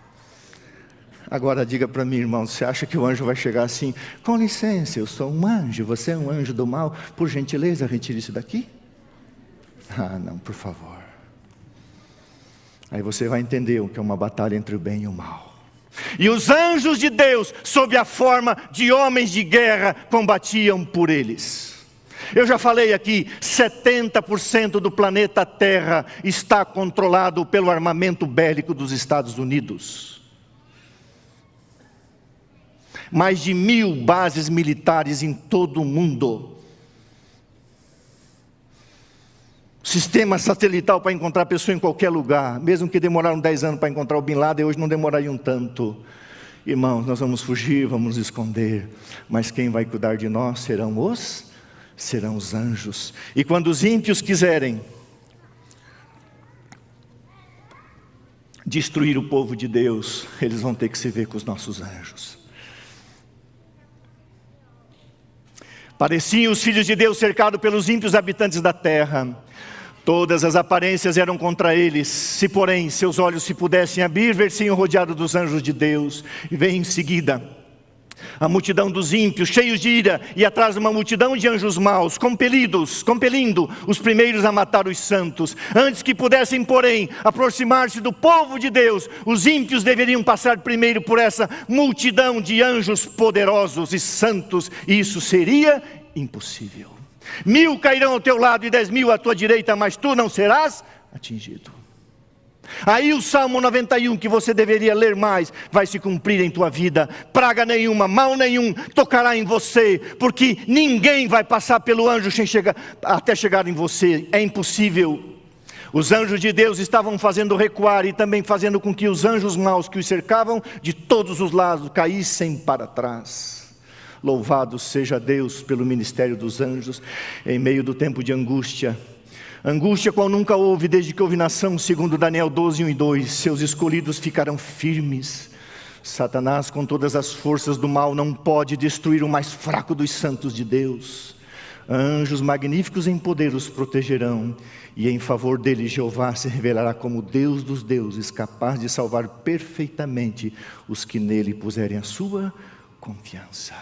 Agora diga para mim, irmão, você acha que o anjo vai chegar assim, com licença, eu sou um anjo, você é um anjo do mal, por gentileza, retire isso daqui? Ah, não, por favor. Aí você vai entender o que é uma batalha entre o bem e o mal. E os anjos de Deus, sob a forma de homens de guerra, combatiam por eles. Eu já falei aqui, 70% do planeta Terra está controlado pelo armamento bélico dos Estados Unidos. Mais de 1000 bases militares em todo o mundo. Sistema satelital para encontrar a pessoa em qualquer lugar. Mesmo que demoraram 10 anos para encontrar o Bin Laden, hoje não demorariam tanto. Irmãos, nós vamos fugir, vamos nos esconder. Mas quem vai cuidar de nós serão os anjos. E quando os ímpios quiserem destruir o povo de Deus, eles vão ter que se ver com os nossos anjos. Pareciam os filhos de Deus cercados pelos ímpios habitantes da terra. Todas as aparências eram contra eles. Se porém seus olhos se pudessem abrir, ver-se-iam rodeados dos anjos de Deus. E vem em seguida a multidão dos ímpios, cheios de ira, e atrás uma multidão de anjos maus, compelindo os primeiros a matar os santos. Antes que pudessem, porém, aproximar-se do povo de Deus, os ímpios deveriam passar primeiro por essa multidão de anjos poderosos e santos, e isso seria impossível. 1000 cairão ao teu lado e 10.000 à tua direita, mas tu não serás atingido. Aí o Salmo 91, que você deveria ler mais, vai se cumprir em tua vida. Praga nenhuma, mal nenhum tocará em você, porque ninguém vai passar pelo anjo até chegar em você, é impossível. Os anjos de Deus estavam fazendo recuar e também fazendo com que os anjos maus que os cercavam de todos os lados caíssem para trás. Louvado seja Deus pelo ministério dos anjos em meio do tempo de angústia. Angústia qual nunca houve desde que houve nação, segundo Daniel 12, 1 e 2. Seus escolhidos ficarão firmes. Satanás, com todas as forças do mal, não pode destruir o mais fraco dos santos de Deus. Anjos magníficos em poder os protegerão, e em favor deles Jeová se revelará como Deus dos deuses, capaz de salvar perfeitamente os que nele puserem a sua confiança.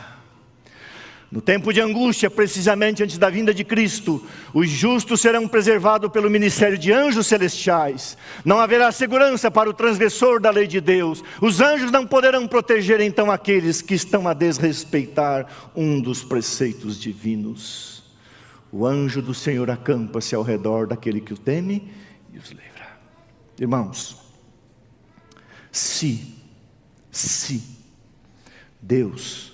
No tempo de angústia, precisamente antes da vinda de Cristo, os justos serão preservados pelo ministério de anjos celestiais. Não haverá segurança para o transgressor da lei de Deus. Os anjos não poderão proteger então aqueles que estão a desrespeitar um dos preceitos divinos. O anjo do Senhor acampa-se ao redor daquele que o teme e os livra. Irmãos, se Deus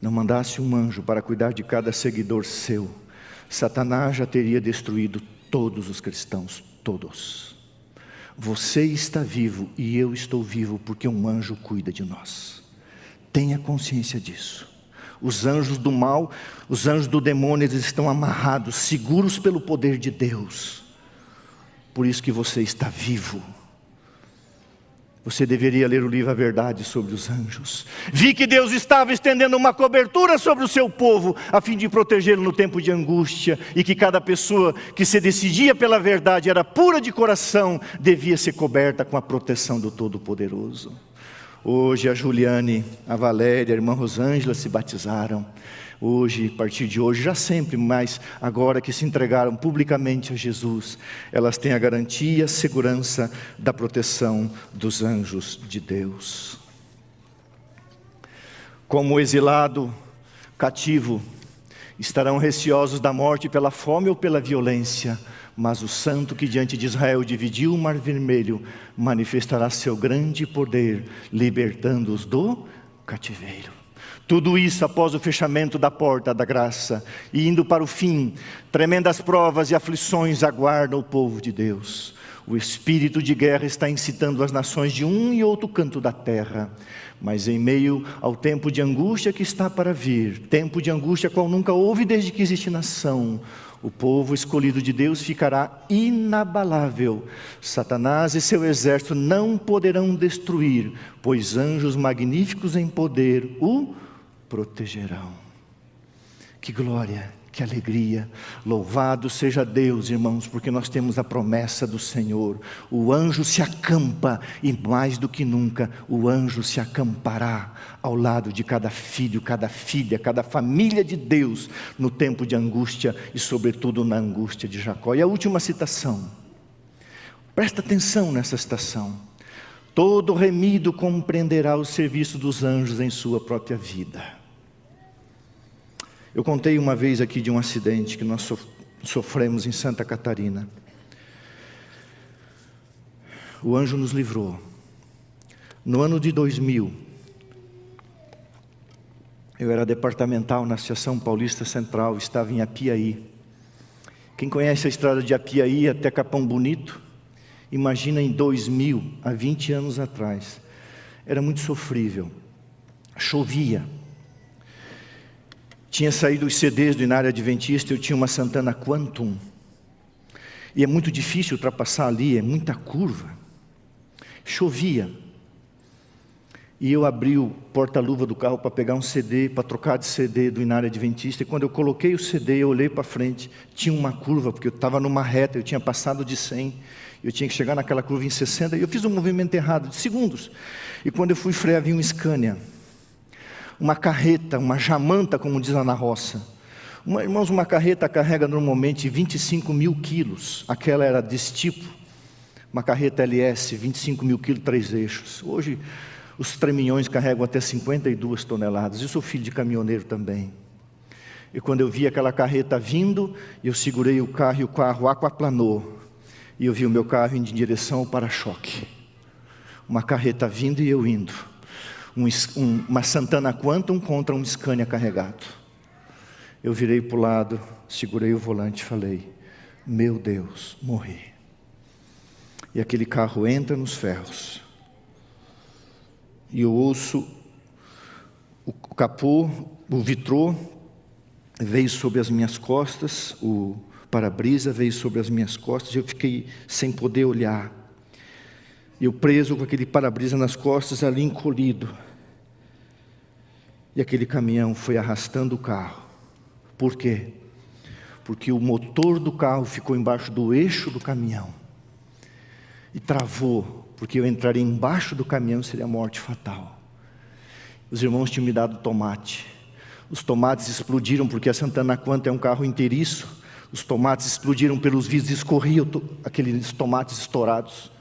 não mandasse um anjo para cuidar de cada seguidor seu, Satanás já teria destruído todos os cristãos, todos. Você está vivo e eu estou vivo porque um anjo cuida de nós. Tenha consciência disso. Os anjos do mal, os anjos do demônio, eles estão amarrados, seguros pelo poder de Deus. Por isso que você está vivo. Você deveria ler o livro A Verdade sobre os Anjos. Vi que Deus estava estendendo uma cobertura sobre o seu povo, a fim de protegê-lo no tempo de angústia, e que cada pessoa que se decidia pela verdade, era pura de coração, devia ser coberta com a proteção do Todo-Poderoso. Hoje a Juliane, a Valéria, a irmã Rosângela se batizaram. Hoje, a partir de hoje, já sempre, mas agora que se entregaram publicamente a Jesus, elas têm a garantia, a segurança da proteção dos anjos de Deus. Como o exilado cativo, estarão receosos da morte pela fome ou pela violência, mas o santo que diante de Israel dividiu o mar vermelho, manifestará seu grande poder, libertando-os do cativeiro. Tudo isso após o fechamento da porta da graça, e indo para o fim, tremendas provas e aflições aguardam o povo de Deus. O espírito de guerra está incitando as nações de um e outro canto da terra, mas em meio ao tempo de angústia que está para vir, tempo de angústia qual nunca houve desde que existe nação, o povo escolhido de Deus ficará inabalável. Satanás e seu exército não poderão destruir, pois anjos magníficos em poder o protegerão. Que glória, que alegria. Louvado seja Deus, irmãos, porque nós temos a promessa do Senhor. O anjo se acampa, e mais do que nunca, o anjo se acampará ao lado de cada filho, cada filha, cada família de Deus, no tempo de angústia e sobretudo na angústia de Jacó. E a última citação, presta atenção nessa citação: todo remido compreenderá o serviço dos anjos em sua própria vida. Eu contei uma vez aqui de um acidente que nós sofremos em Santa Catarina. O anjo nos livrou. No ano de 2000, eu era departamental na Associação Paulista Central, estava em Apiaí. Quem conhece a estrada de Apiaí até Capão Bonito, imagina em 2000, há 20 anos atrás. Era muito sofrível, chovia. Tinha saído os CDs do Inário Adventista, eu tinha uma Santana Quantum. E é muito difícil ultrapassar ali, é muita curva. Chovia. E eu abri o porta-luva do carro para pegar um CD, para trocar de CD do Inário Adventista. E quando eu coloquei o CD, eu olhei para frente, tinha uma curva, porque eu estava numa reta, eu tinha passado de 100. Eu tinha que chegar naquela curva em 60, e eu fiz um movimento errado, de segundos. E quando eu fui frear, vinha um Scania. Uma carreta, uma jamanta, como diz lá na roça. Irmãos, uma carreta carrega normalmente 25 mil quilos. Aquela era desse tipo. Uma carreta LS, 25 mil quilos, 3 eixos. Hoje, os treminhões carregam até 52 toneladas. Eu sou filho de caminhoneiro também. E quando eu vi aquela carreta vindo, eu segurei o carro e o carro aquaplanou. E eu vi o meu carro indo em direção ao para-choque. Uma carreta vindo e eu indo. Uma Santana Quantum contra um Scania carregado. Eu virei para o lado, segurei o volante e falei: meu Deus, morri. E aquele carro entra nos ferros. E eu ouço o capô, o vitrô veio sobre as minhas costas, o para-brisa veio sobre as minhas costas, e eu fiquei sem poder olhar. Eu preso com aquele para-brisa nas costas, ali encolhido. E aquele caminhão foi arrastando o carro. Por quê? Porque o motor do carro ficou embaixo do eixo do caminhão. E travou, porque eu entraria embaixo do caminhão, seria morte fatal. Os irmãos tinham me dado tomate. Os tomates explodiram porque a Santana Quanto é um carro inteiriço. Os tomates explodiram pelos vidros, escorriam aqueles tomates estourados.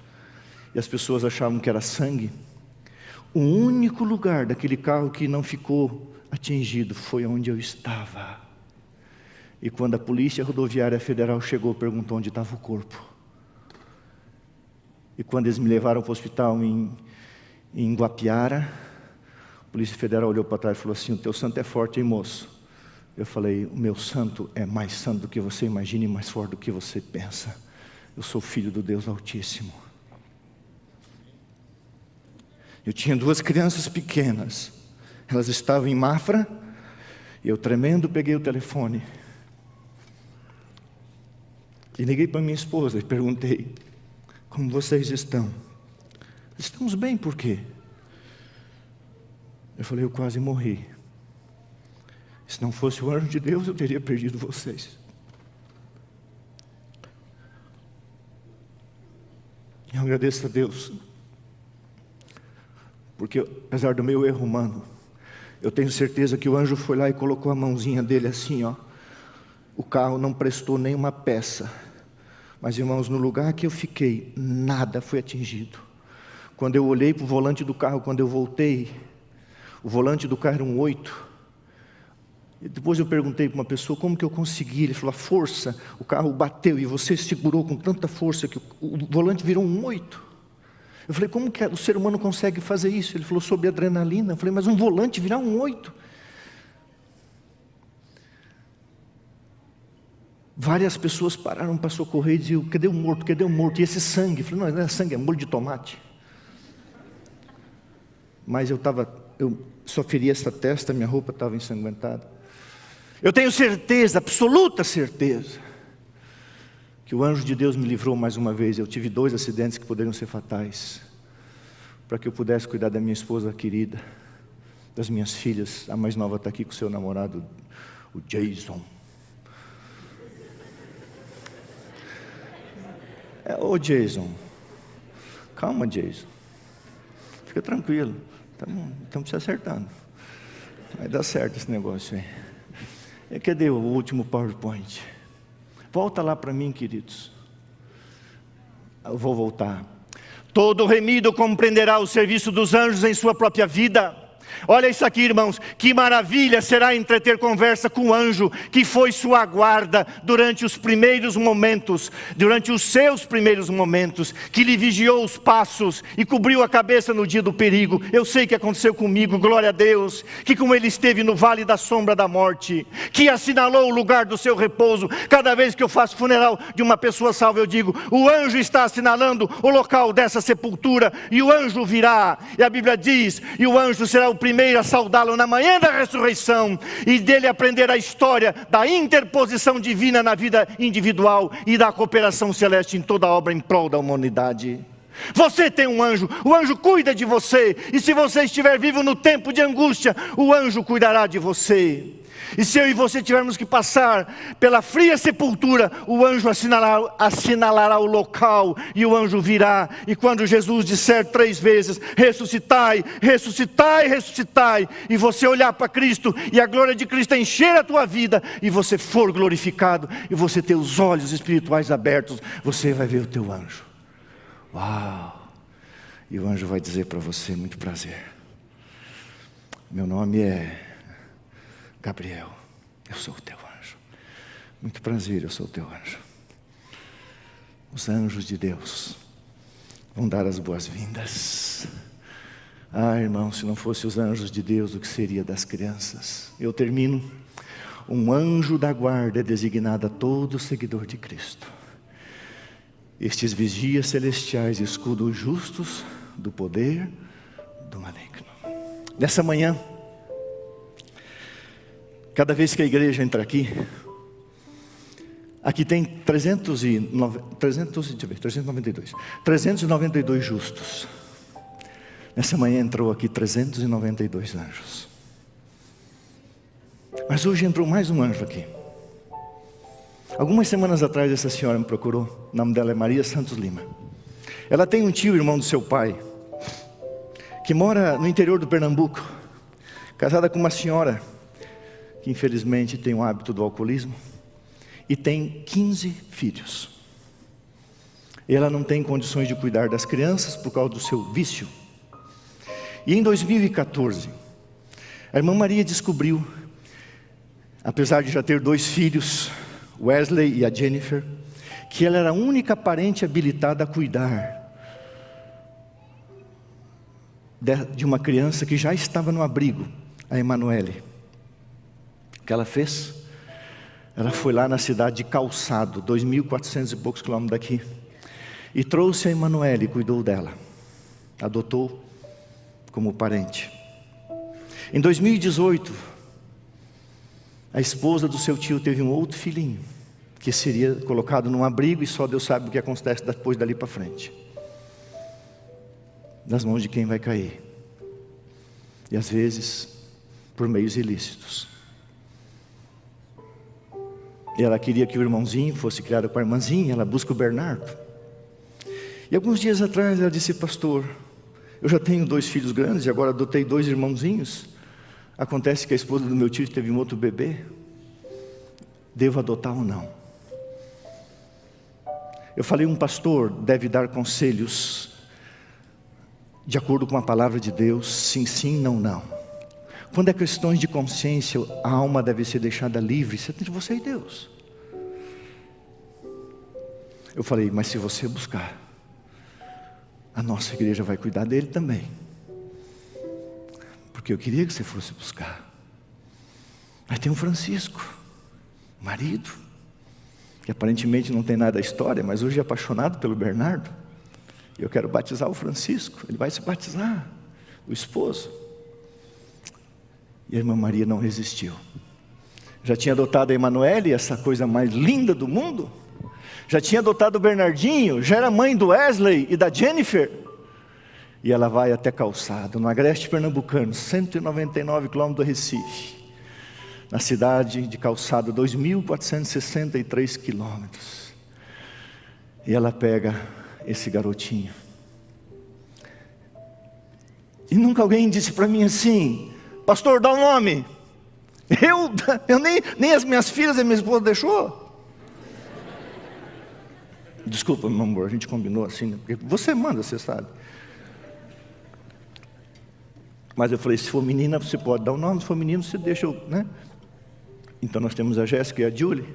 E as pessoas achavam que era sangue. O único lugar daquele carro que não ficou atingido foi onde eu estava. E quando a Polícia Rodoviária Federal chegou, perguntou onde estava o corpo. E quando eles me levaram para o hospital em Guapiara, a Polícia Federal olhou para trás e falou assim: o teu santo é forte, hein, moço? Eu falei: o meu santo é mais santo do que você imagina e mais forte do que você pensa. Eu sou filho do Deus Altíssimo. Eu tinha 2 crianças pequenas. Elas estavam em Mafra. E eu, tremendo, peguei o telefone. E liguei para minha esposa e perguntei: como vocês estão? Estamos bem, por quê? Eu falei: eu quase morri. Se não fosse o anjo de Deus, eu teria perdido vocês. Eu agradeço a Deus, porque apesar do meu erro humano, eu tenho certeza que o anjo foi lá e colocou a mãozinha dele assim, ó. O carro não prestou nenhuma peça. Mas, irmãos, no lugar que eu fiquei, nada foi atingido. Quando eu olhei para o volante do carro, quando eu voltei, o volante do carro era um 8. E depois eu perguntei para uma pessoa: como que eu consegui? Ele falou: a força, o carro bateu e você segurou com tanta força que o volante virou um 8. Eu falei: como que o ser humano consegue fazer isso? Ele falou: sobre adrenalina. Eu falei: mas um volante virar um 8? Várias pessoas pararam para socorrer e diziam: cadê o morto, cadê o morto? E esse sangue? Eu falei: não é sangue, é molho de tomate. Mas eu só feri essa testa, minha roupa estava ensanguentada. Eu tenho certeza, absoluta certeza, que o anjo de Deus me livrou mais uma vez. Eu tive 2 acidentes que poderiam ser fatais, para que eu pudesse cuidar da minha esposa querida, das minhas filhas. A mais nova está aqui com o seu namorado, o Jason. Ô Jason, calma, Jason, fica tranquilo, estamos se acertando, vai dar certo esse negócio aí. E cadê o último PowerPoint? Volta lá para mim, queridos. Eu vou voltar. Todo remido compreenderá o serviço dos anjos em sua própria vida. Olha isso aqui, irmãos, que maravilha será entreter conversa com o anjo que foi sua guarda durante os primeiros momentos, durante os seus primeiros momentos, que lhe vigiou os passos e cobriu a cabeça no dia do perigo. Eu sei que aconteceu comigo, glória a Deus, que como ele esteve no vale da sombra da morte, que assinalou o lugar do seu repouso. Cada vez que eu faço funeral de uma pessoa salva, eu digo: o anjo está assinalando o local dessa sepultura, e o anjo virá, e a Bíblia diz, e o anjo será o primeiro a saudá-lo na manhã da ressurreição, e dele aprender a história da interposição divina na vida individual e da cooperação celeste em toda a obra em prol da humanidade. Você tem um anjo, o anjo cuida de você, e se você estiver vivo no tempo de angústia, o anjo cuidará de você. E se eu e você tivermos que passar pela fria sepultura, o anjo assinalará o local, e o anjo virá. E quando Jesus disser 3 vezes: ressuscitai, ressuscitai, ressuscitai, e você olhar para Cristo, e a glória de Cristo encher a tua vida, e você for glorificado, e você ter os olhos espirituais abertos, você vai ver o teu anjo. Uau! E o anjo vai dizer para você: muito prazer, meu nome é Gabriel, eu sou o teu anjo. Muito prazer, eu sou o teu anjo. Os anjos de Deus vão dar as boas-vindas. Ah, irmão, se não fosse os anjos de Deus, o que seria das crianças? Eu termino. Um anjo da guarda é designado a todo seguidor de Cristo. Estes vigias celestiais escudam os justos do poder do maligno. Nessa manhã, cada vez que a igreja entra aqui tem 392 justos. Nessa manhã entrou aqui 392 anjos. Mas hoje entrou mais um anjo aqui. Algumas semanas atrás essa senhora me procurou. O nome dela é Maria Santos Lima. Ela tem um tio, irmão do seu pai, que mora no interior do Pernambuco, casada com uma senhora que infelizmente tem o hábito do alcoolismo, e tem 15 filhos. E ela não tem condições de cuidar das crianças por causa do seu vício. E em 2014, a irmã Maria descobriu, apesar de já ter 2 filhos, Wesley e a Jennifer, que ela era a única parente habilitada a cuidar de uma criança que já estava no abrigo, a Emanuele. O que ela fez? Ela foi lá na cidade de Calçado, 2.400 e poucos quilômetros daqui, e trouxe a Emanuele e cuidou dela, adotou como parente. Em 2018, a esposa do seu tio teve um outro filhinho, que seria colocado num abrigo, e só Deus sabe o que acontece depois dali para frente. Nas mãos de quem vai cair. E às vezes, por meios ilícitos. E ela queria que o irmãozinho fosse criado com a irmãzinha, ela busca o Bernardo. E alguns dias atrás ela disse: pastor, eu já tenho 2 filhos grandes e agora adotei 2 irmãozinhos. Acontece que a esposa do meu tio teve um outro bebê. Devo adotar ou não? Eu falei, um pastor deve dar conselhos de acordo com a palavra de Deus, sim, sim, não, não. Quando é questões de consciência, a alma deve ser deixada livre, isso é entre você e Deus. Eu falei, mas se você buscar, a nossa igreja vai cuidar dele também. Porque eu queria que você fosse buscar. Mas tem um Francisco, marido, que aparentemente não tem nada da história, mas hoje é apaixonado pelo Bernardo. E eu quero batizar o Francisco, ele vai se batizar, o esposo. E a irmã Maria não resistiu. Já tinha adotado a Emanuele, essa coisa mais linda do mundo. Já tinha adotado o Bernardinho, já era mãe do Wesley e da Jennifer. E ela vai até Calçado, no agreste pernambucano, 199 quilômetros do Recife. Na cidade de Calçado, 2.463 quilômetros. E ela pega esse garotinho. E nunca alguém disse para mim assim: pastor, dá um nome. Eu nem as minhas filhas e a minha esposa deixou. Desculpa, meu amor, a gente combinou assim, né? Porque você manda, você sabe. Mas eu falei, se for menina você pode dar um nome, se for menino você deixa eu, né? Então nós temos a Jéssica e a Julie.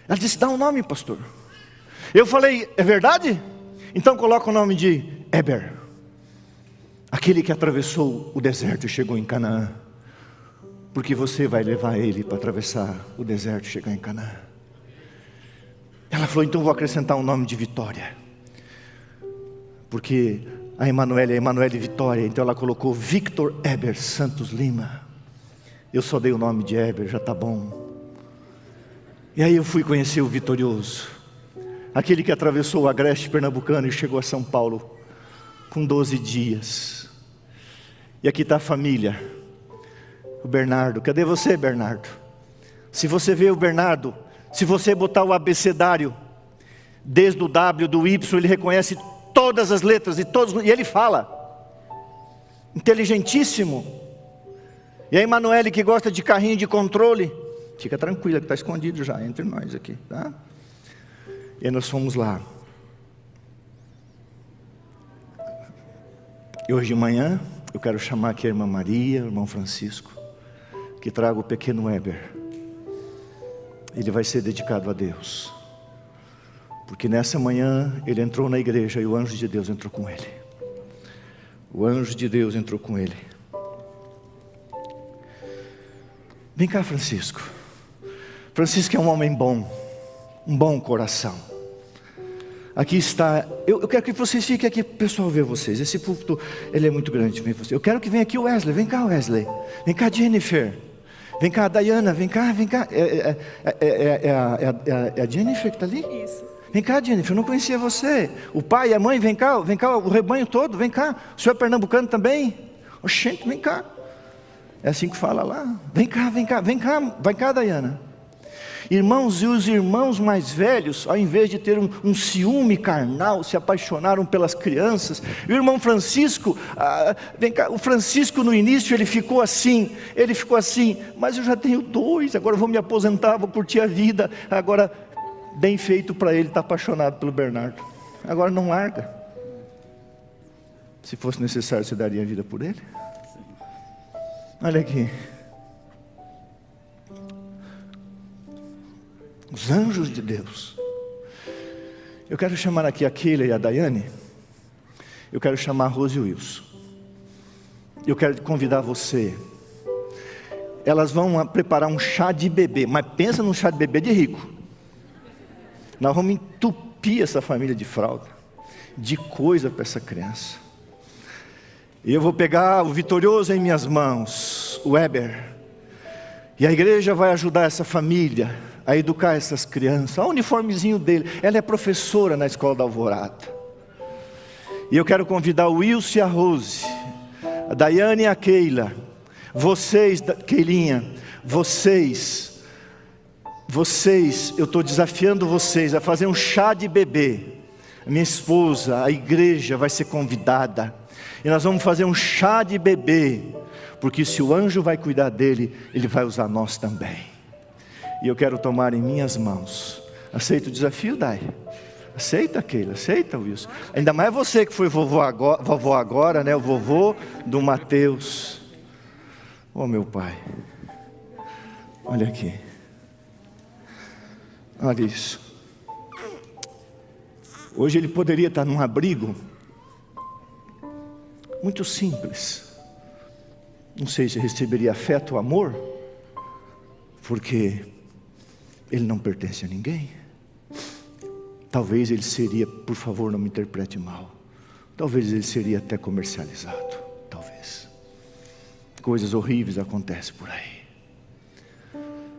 Ela disse, dá um nome, pastor. Eu falei, é verdade? Então coloca o nome de Eber, aquele que atravessou o deserto e chegou em Canaã. Porque você vai levar ele para atravessar o deserto e chegar em Canaã. Ela falou, então vou acrescentar um nome de Vitória. Porque a Emanuele é Emanuele Vitória. Então ela colocou Victor Eber Santos Lima. Eu só dei o nome de Eber, já está bom. E aí eu fui conhecer o vitorioso, aquele que atravessou o agreste pernambucano e chegou a São Paulo com 12 dias. E aqui está a família. O Bernardo, cadê você, Bernardo? Se você vê o Bernardo, se você botar o abecedário, desde o W, do Y, ele reconhece todas as letras e ele fala. Inteligentíssimo. E a Emanuele, que gosta de carrinho de controle, fica tranquila que está escondido já entre nós aqui, tá? E aí nós fomos lá. E hoje de manhã eu quero chamar aqui a irmã Maria, o irmão Francisco, que traga o pequeno Eber. Ele vai ser dedicado a Deus. Porque nessa manhã ele entrou na igreja e o anjo de Deus entrou com ele. O anjo de Deus entrou com ele. Vem cá, Francisco. Francisco é um homem bom, um bom coração. Aqui está, eu quero que vocês fiquem aqui, o pessoal ver vocês. Esse púlpito, ele é muito grande. Eu quero que venha aqui o Wesley. Vem cá, Wesley. Vem cá, Jennifer. Vem cá, Diana. Vem cá. É a Jennifer que está ali? Isso. Vem cá, Jennifer, eu não conhecia você. O pai e a mãe, vem cá, o rebanho todo, vem cá. O senhor é pernambucano também? Oxente, vem cá. É assim que fala lá. Vem cá, Diana. Irmãos, e os irmãos mais velhos, ao invés de ter um ciúme carnal, se apaixonaram pelas crianças. E o irmão Francisco, vem cá, o Francisco no início ele ficou assim, mas eu já tenho 2, agora eu vou me aposentar, vou curtir a vida. Agora, bem feito para ele, está apaixonado pelo Bernardo. Agora não larga. Se fosse necessário, você daria a vida por ele? Olha aqui. Os anjos de Deus. Eu quero chamar aqui a Keila e a Daiane. Eu quero chamar a Rose e o Wilson. Eu quero convidar você. Elas vão preparar um chá de bebê. Mas pensa num chá de bebê de rico. Nós vamos entupir essa família de fralda, de coisa para essa criança. E eu vou pegar o Vitorioso em minhas mãos, o Weber. E a igreja vai ajudar essa família a educar essas crianças. Olha o uniformezinho dele. Ela é professora na escola da Alvorada. E eu quero convidar o Wilson e a Rose, a Daiane e a Keila. Vocês, Keilinha, vocês, eu estou desafiando vocês a fazer um chá de bebê. A minha esposa, a igreja vai ser convidada. E nós vamos fazer um chá de bebê. Porque se o anjo vai cuidar dele, ele vai usar nós também. E eu quero tomar em minhas mãos. Aceita o desafio, Dai? Aceita, Keila? Aceita, Wilson? Ainda mais você que foi vovó agora, né? O vovô do Mateus. Oh, meu pai. Olha aqui. Olha isso. Hoje ele poderia estar num abrigo muito simples. Não sei se receberia afeto ou amor, porque ele não pertence a ninguém. Talvez ele seria, por favor, não me interprete mal, talvez ele seria até comercializado. Talvez. Coisas horríveis acontecem por aí.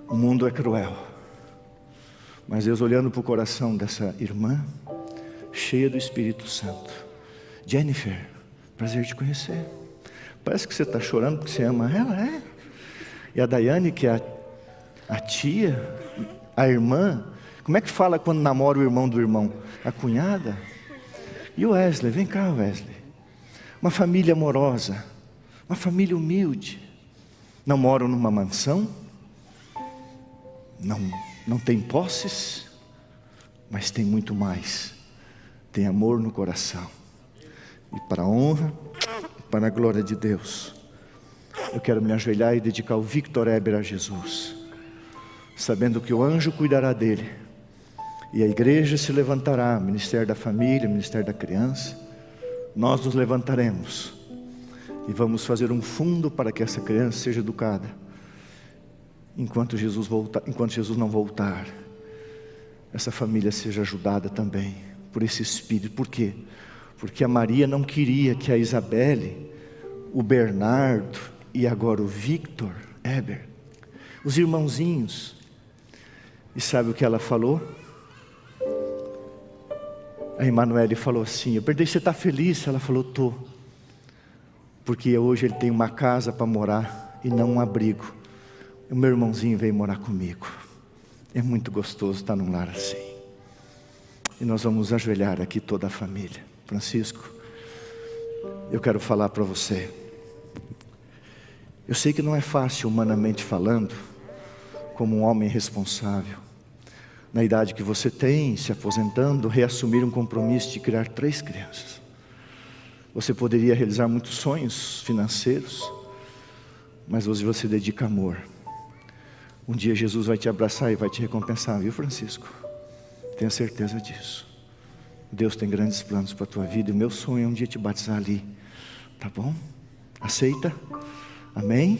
O mundo é cruel. Mas Deus, olhando para o coração dessa irmã, cheia do Espírito Santo. Jennifer, prazer te conhecer. Parece que você está chorando porque você ama ela, é? E a Daiane, que é a tia, a irmã. Como é que fala quando namora o irmão do irmão? A cunhada. E o Wesley, vem cá, Wesley. Uma família amorosa, uma família humilde. Não moram numa mansão, não tem posses, mas tem muito mais. Tem amor no coração. E para a honra, para a glória de Deus, eu quero me ajoelhar e dedicar o Victor Eber a Jesus, sabendo que o anjo cuidará dele, e a igreja se levantará, Ministério da Família, Ministério da Criança. Nós nos levantaremos e vamos fazer um fundo para que essa criança seja educada, enquanto Jesus não voltar, essa família seja ajudada também por esse Espírito. Por quê? Porque a Maria não queria que a Isabelle, o Bernardo e agora o Victor Eber, os irmãozinhos. E sabe o que ela falou? A Emanuele falou assim: eu perdi, você está feliz? Ela falou: estou. Porque hoje ele tem uma casa para morar e não um abrigo. O meu irmãozinho veio morar comigo. É muito gostoso estar num lar assim. E nós vamos ajoelhar aqui toda a família. Francisco, eu quero falar para você. Eu sei que não é fácil, humanamente falando, como um homem responsável, na idade que você tem, se aposentando, reassumir um compromisso de criar 3 crianças. Você poderia realizar muitos sonhos financeiros, mas hoje você dedica amor. Um dia Jesus vai te abraçar e vai te recompensar, viu, Francisco? Tenha certeza disso. Deus tem grandes planos para a tua vida, e o meu sonho é um dia te batizar ali, tá bom? Aceita? Amém?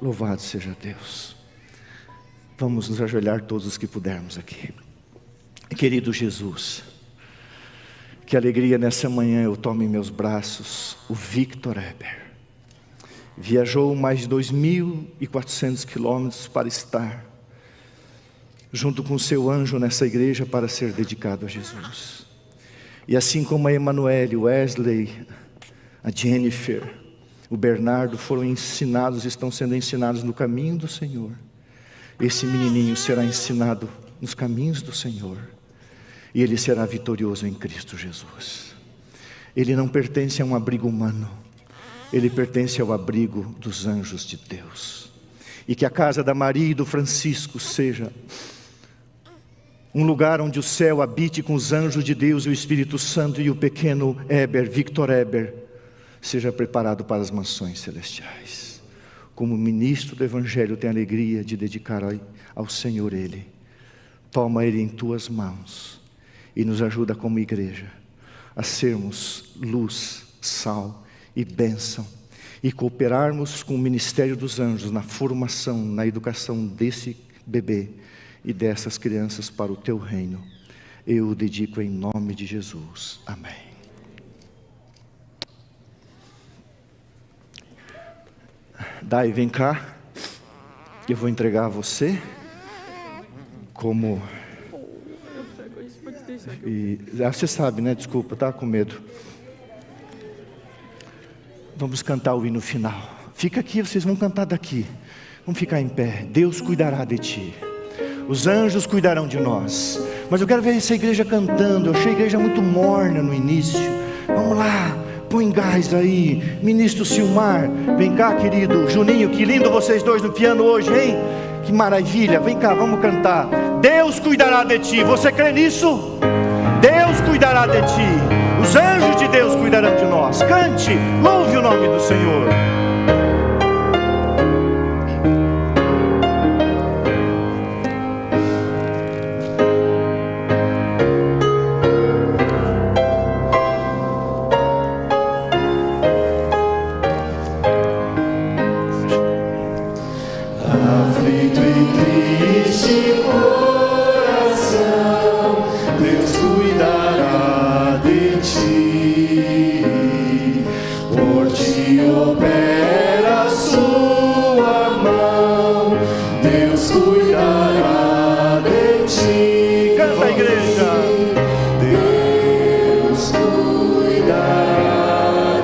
Louvado seja Deus. Vamos nos ajoelhar todos os que pudermos aqui. Querido Jesus, que alegria nessa manhã eu tomo em meus braços o Victor Eber. Viajou mais de 2.400 quilômetros para estar junto com o seu anjo nessa igreja para ser dedicado a Jesus. E assim como a Emanuele, o Wesley, a Jennifer, o Bernardo foram ensinados, estão sendo ensinados no caminho do Senhor. esse menininho será ensinado nos caminhos do Senhor, e ele será vitorioso em Cristo Jesus. Ele não pertence a um abrigo humano, ele pertence ao abrigo dos anjos de Deus. E que a casa da Maria e do Francisco seja um lugar onde o céu habite com os anjos de Deus e o Espírito Santo, e o pequeno Victor Eber, seja preparado para as mansões celestiais. Como ministro do Evangelho, tenho alegria de dedicar ao Senhor ele. Toma ele em tuas mãos e nos ajuda como igreja a sermos luz, sal e bênção, e cooperarmos com o ministério dos anjos na formação, na educação desse bebê e dessas crianças para o teu reino. Eu o dedico em nome de Jesus. Amém. Dai, vem cá, eu vou entregar a você como... você sabe, né? Desculpa, estava com medo. Vamos cantar o hino final. Fica aqui, vocês vão cantar daqui. Vamos ficar em pé. Deus cuidará de ti. Os anjos cuidarão de nós. Mas eu quero ver essa igreja cantando. Eu achei a igreja muito morna no início. Vamos lá, põe gás aí. Ministro Silmar, vem cá, querido. Juninho, que lindo vocês dois no piano hoje, hein? Que maravilha, vem cá, vamos cantar. Deus cuidará de ti. Você crê nisso? Deus cuidará de ti. Os anjos de Deus cuidarão de nós. Cante, louve o nome do Senhor. Aflito e triste coração, Deus cuidará de ti. Por ti opera a sua mão, Deus cuidará de ti. Canta, a igreja. Deus cuidará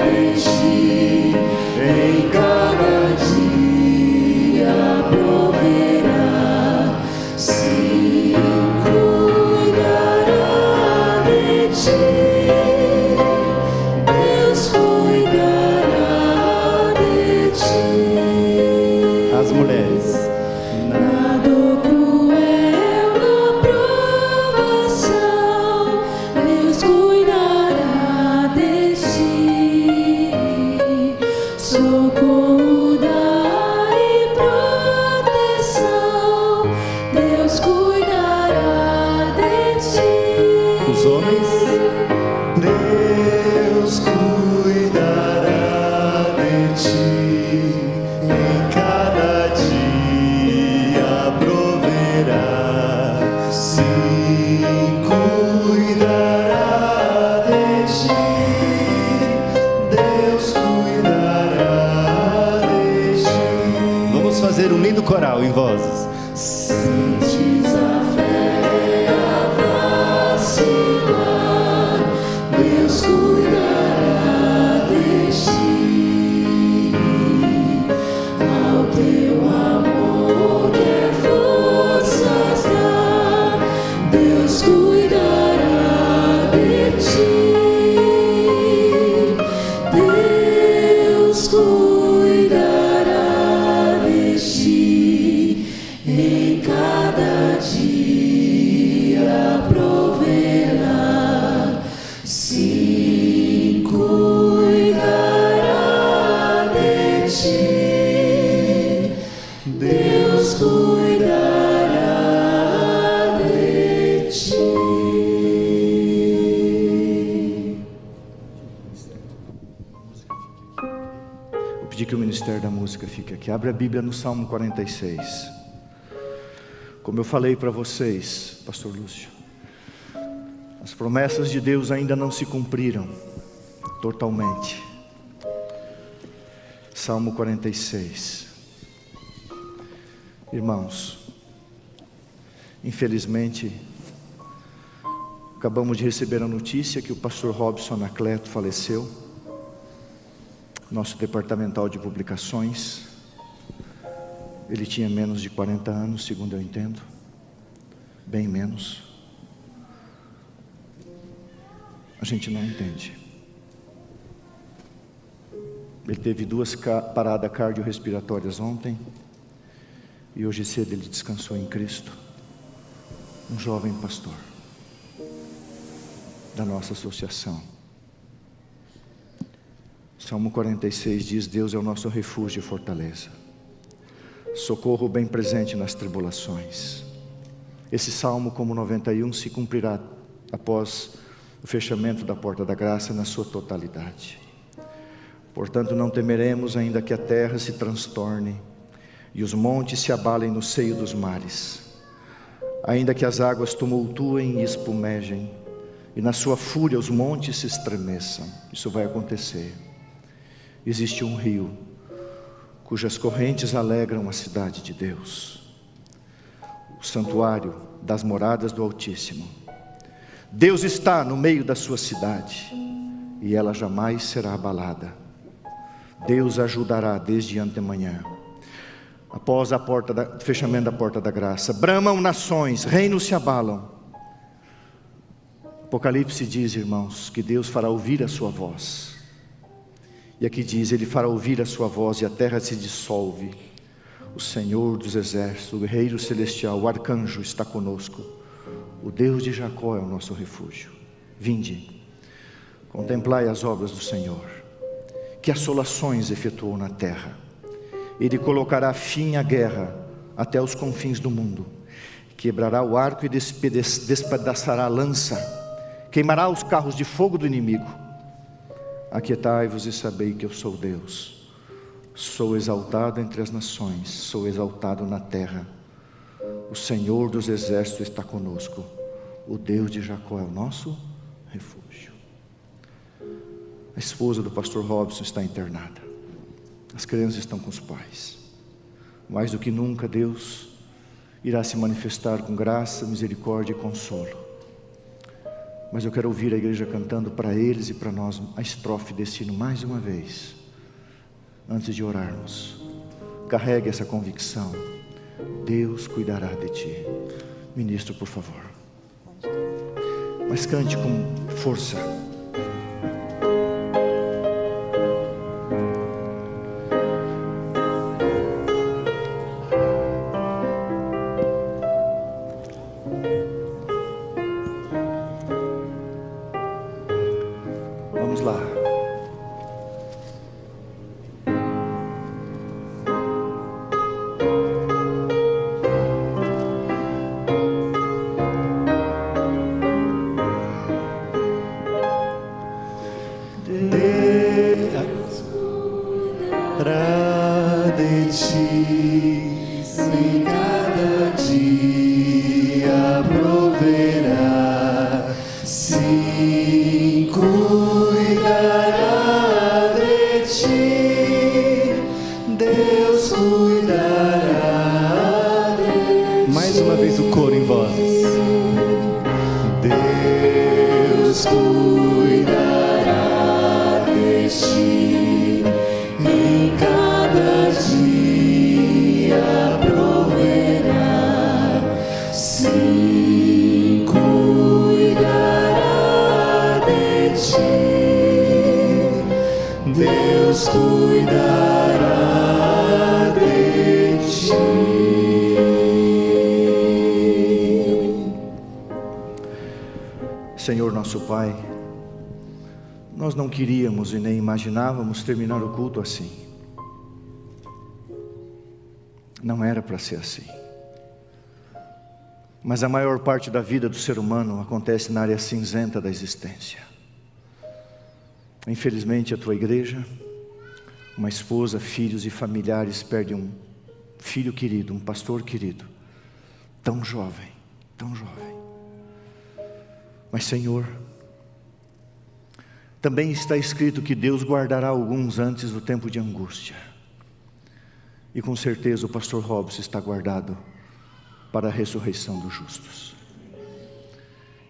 de ti em cada dia. Proverá, sim, cuidará de ti. Deus cuidará de ti. As mulheres. Na dor cruel, na provação, Deus cuidará de ti. Socorro dá e proteção, Deus cuidará de ti. Os homens. Deus cuidará de ti, em cada dia proverá, sim, cuidará de ti. Deus cuidará de ti. Vamos fazer um lindo coral em vozes. Sentes a fé a vacilar, Deus cuidará de ti. Ao teu amor quer forças dar, Deus cuidará de ti. Deus cuidará de ti, em cada dia proverá, sim, cuidará de ti. Deus cuidará de ti. Vou pedir que o Ministério da Música fique aqui. Abre a Bíblia no Salmo 46. Como eu falei para vocês, Pastor Lúcio, as promessas de Deus ainda não se cumpriram totalmente. Salmo 46. Irmãos, infelizmente, acabamos de receber a notícia que o pastor Robson Anacleto faleceu, nosso departamental de publicações. Ele tinha menos de 40 anos, segundo eu entendo, bem menos. A gente não entende. Ele teve 2 paradas cardiorrespiratórias ontem, e hoje cedo ele descansou em Cristo. Um jovem pastor da nossa associação. Salmo 46 diz: Deus é o nosso refúgio e fortaleza, socorro bem presente nas tribulações. Esse salmo, como 91, se cumprirá após o fechamento da porta da graça na sua totalidade. Portanto, não temeremos, ainda que a terra se transtorne e os montes se abalem no seio dos mares, ainda que as águas tumultuem e espumejem, e na sua fúria os montes se estremeçam. Isso vai acontecer. Existe um rio cujas correntes alegram a cidade de Deus, o santuário das moradas do Altíssimo. Deus está no meio da sua cidade, e ela jamais será abalada. Deus ajudará desde antemanhã. Após o fechamento da porta da graça, bramam nações, reinos se abalam. Apocalipse diz, irmãos, que Deus fará ouvir a sua voz. E aqui diz: Ele fará ouvir a sua voz e a terra se dissolve. O Senhor dos exércitos, o guerreiro celestial, o arcanjo está conosco. O Deus de Jacó é o nosso refúgio. Vinde, contemplai as obras do Senhor, que assolações efetuou na terra. Ele colocará fim à guerra até os confins do mundo. Quebrará o arco e despedaçará a lança. Queimará os carros de fogo do inimigo. Aquietai-vos e sabei que eu sou Deus. Sou exaltado entre as nações, sou exaltado na terra. O Senhor dos exércitos está conosco. O Deus de Jacó é o nosso refúgio. A esposa do pastor Robson está internada. As crianças estão com os pais. Mais do que nunca, Deus irá se manifestar com graça, misericórdia e consolo. Mas eu quero ouvir a igreja cantando para eles e para nós a estrofe desse hino mais uma vez, antes de orarmos. Carregue essa convicção: Deus cuidará de ti. Ministro, por favor. Mas cante com força. Vamos lá. Cuidará de ti, em cada dia proverá. Sim, cuidará de ti, Deus cuidará de ti. Mais uma vez o coro em vozes. Deus cuidará de ti, em cada dia proverá. Sim, cuidará de ti, Deus cuidará de ti. Senhor nosso Pai, nós não queríamos e nem imaginávamos terminar o culto assim. Não era para ser assim. Mas a maior parte da vida do ser humano acontece na área cinzenta da existência. Infelizmente, a tua igreja, uma esposa, filhos e familiares perdem um filho querido, um pastor querido, tão jovem, tão jovem. Mas, Senhor, também está escrito que Deus guardará alguns antes do tempo de angústia. E com certeza o pastor Robson está guardado para a ressurreição dos justos.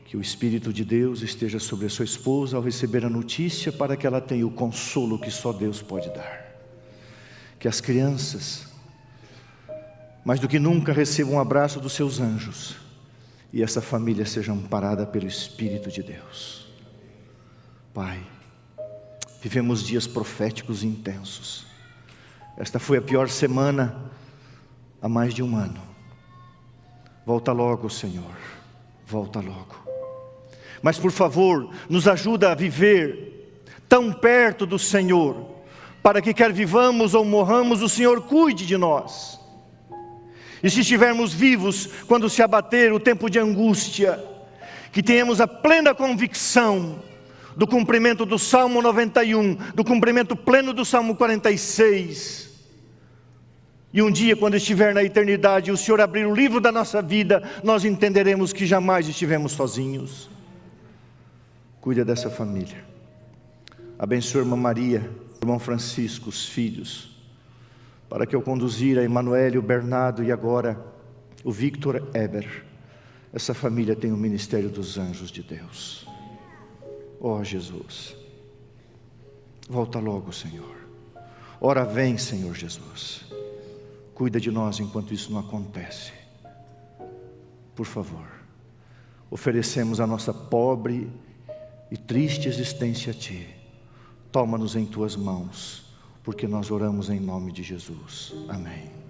Que o Espírito de Deus esteja sobre a sua esposa ao receber a notícia, para que ela tenha o consolo que só Deus pode dar. Que as crianças mais do que nunca receba um abraço dos seus anjos, e essa família seja amparada pelo Espírito de Deus. Pai, vivemos dias proféticos e intensos. Esta foi a pior semana há mais de um ano. Volta logo, Senhor, volta logo. Mas por favor, nos ajuda a viver tão perto do Senhor, para que quer vivamos ou morramos, o Senhor cuide de nós. E se estivermos vivos, quando se abater o tempo de angústia, que tenhamos a plena convicção do cumprimento do Salmo 91, do cumprimento pleno do Salmo 46. E um dia, quando estiver na eternidade, o Senhor abrir o livro da nossa vida, nós entenderemos que jamais estivemos sozinhos. Cuida dessa família. Abençoa a irmã Maria, o irmão Francisco, os filhos, para que eu conduzir a Emanuele, o Bernardo e agora o Victor Eber, essa família tem o ministério dos anjos de Deus. Ó Jesus, volta logo, Senhor. Ora vem, Senhor Jesus. Cuida de nós enquanto isso não acontece. Por favor, oferecemos a nossa pobre e triste existência a Ti. Toma-nos em Tuas mãos, porque nós oramos em nome de Jesus. Amém.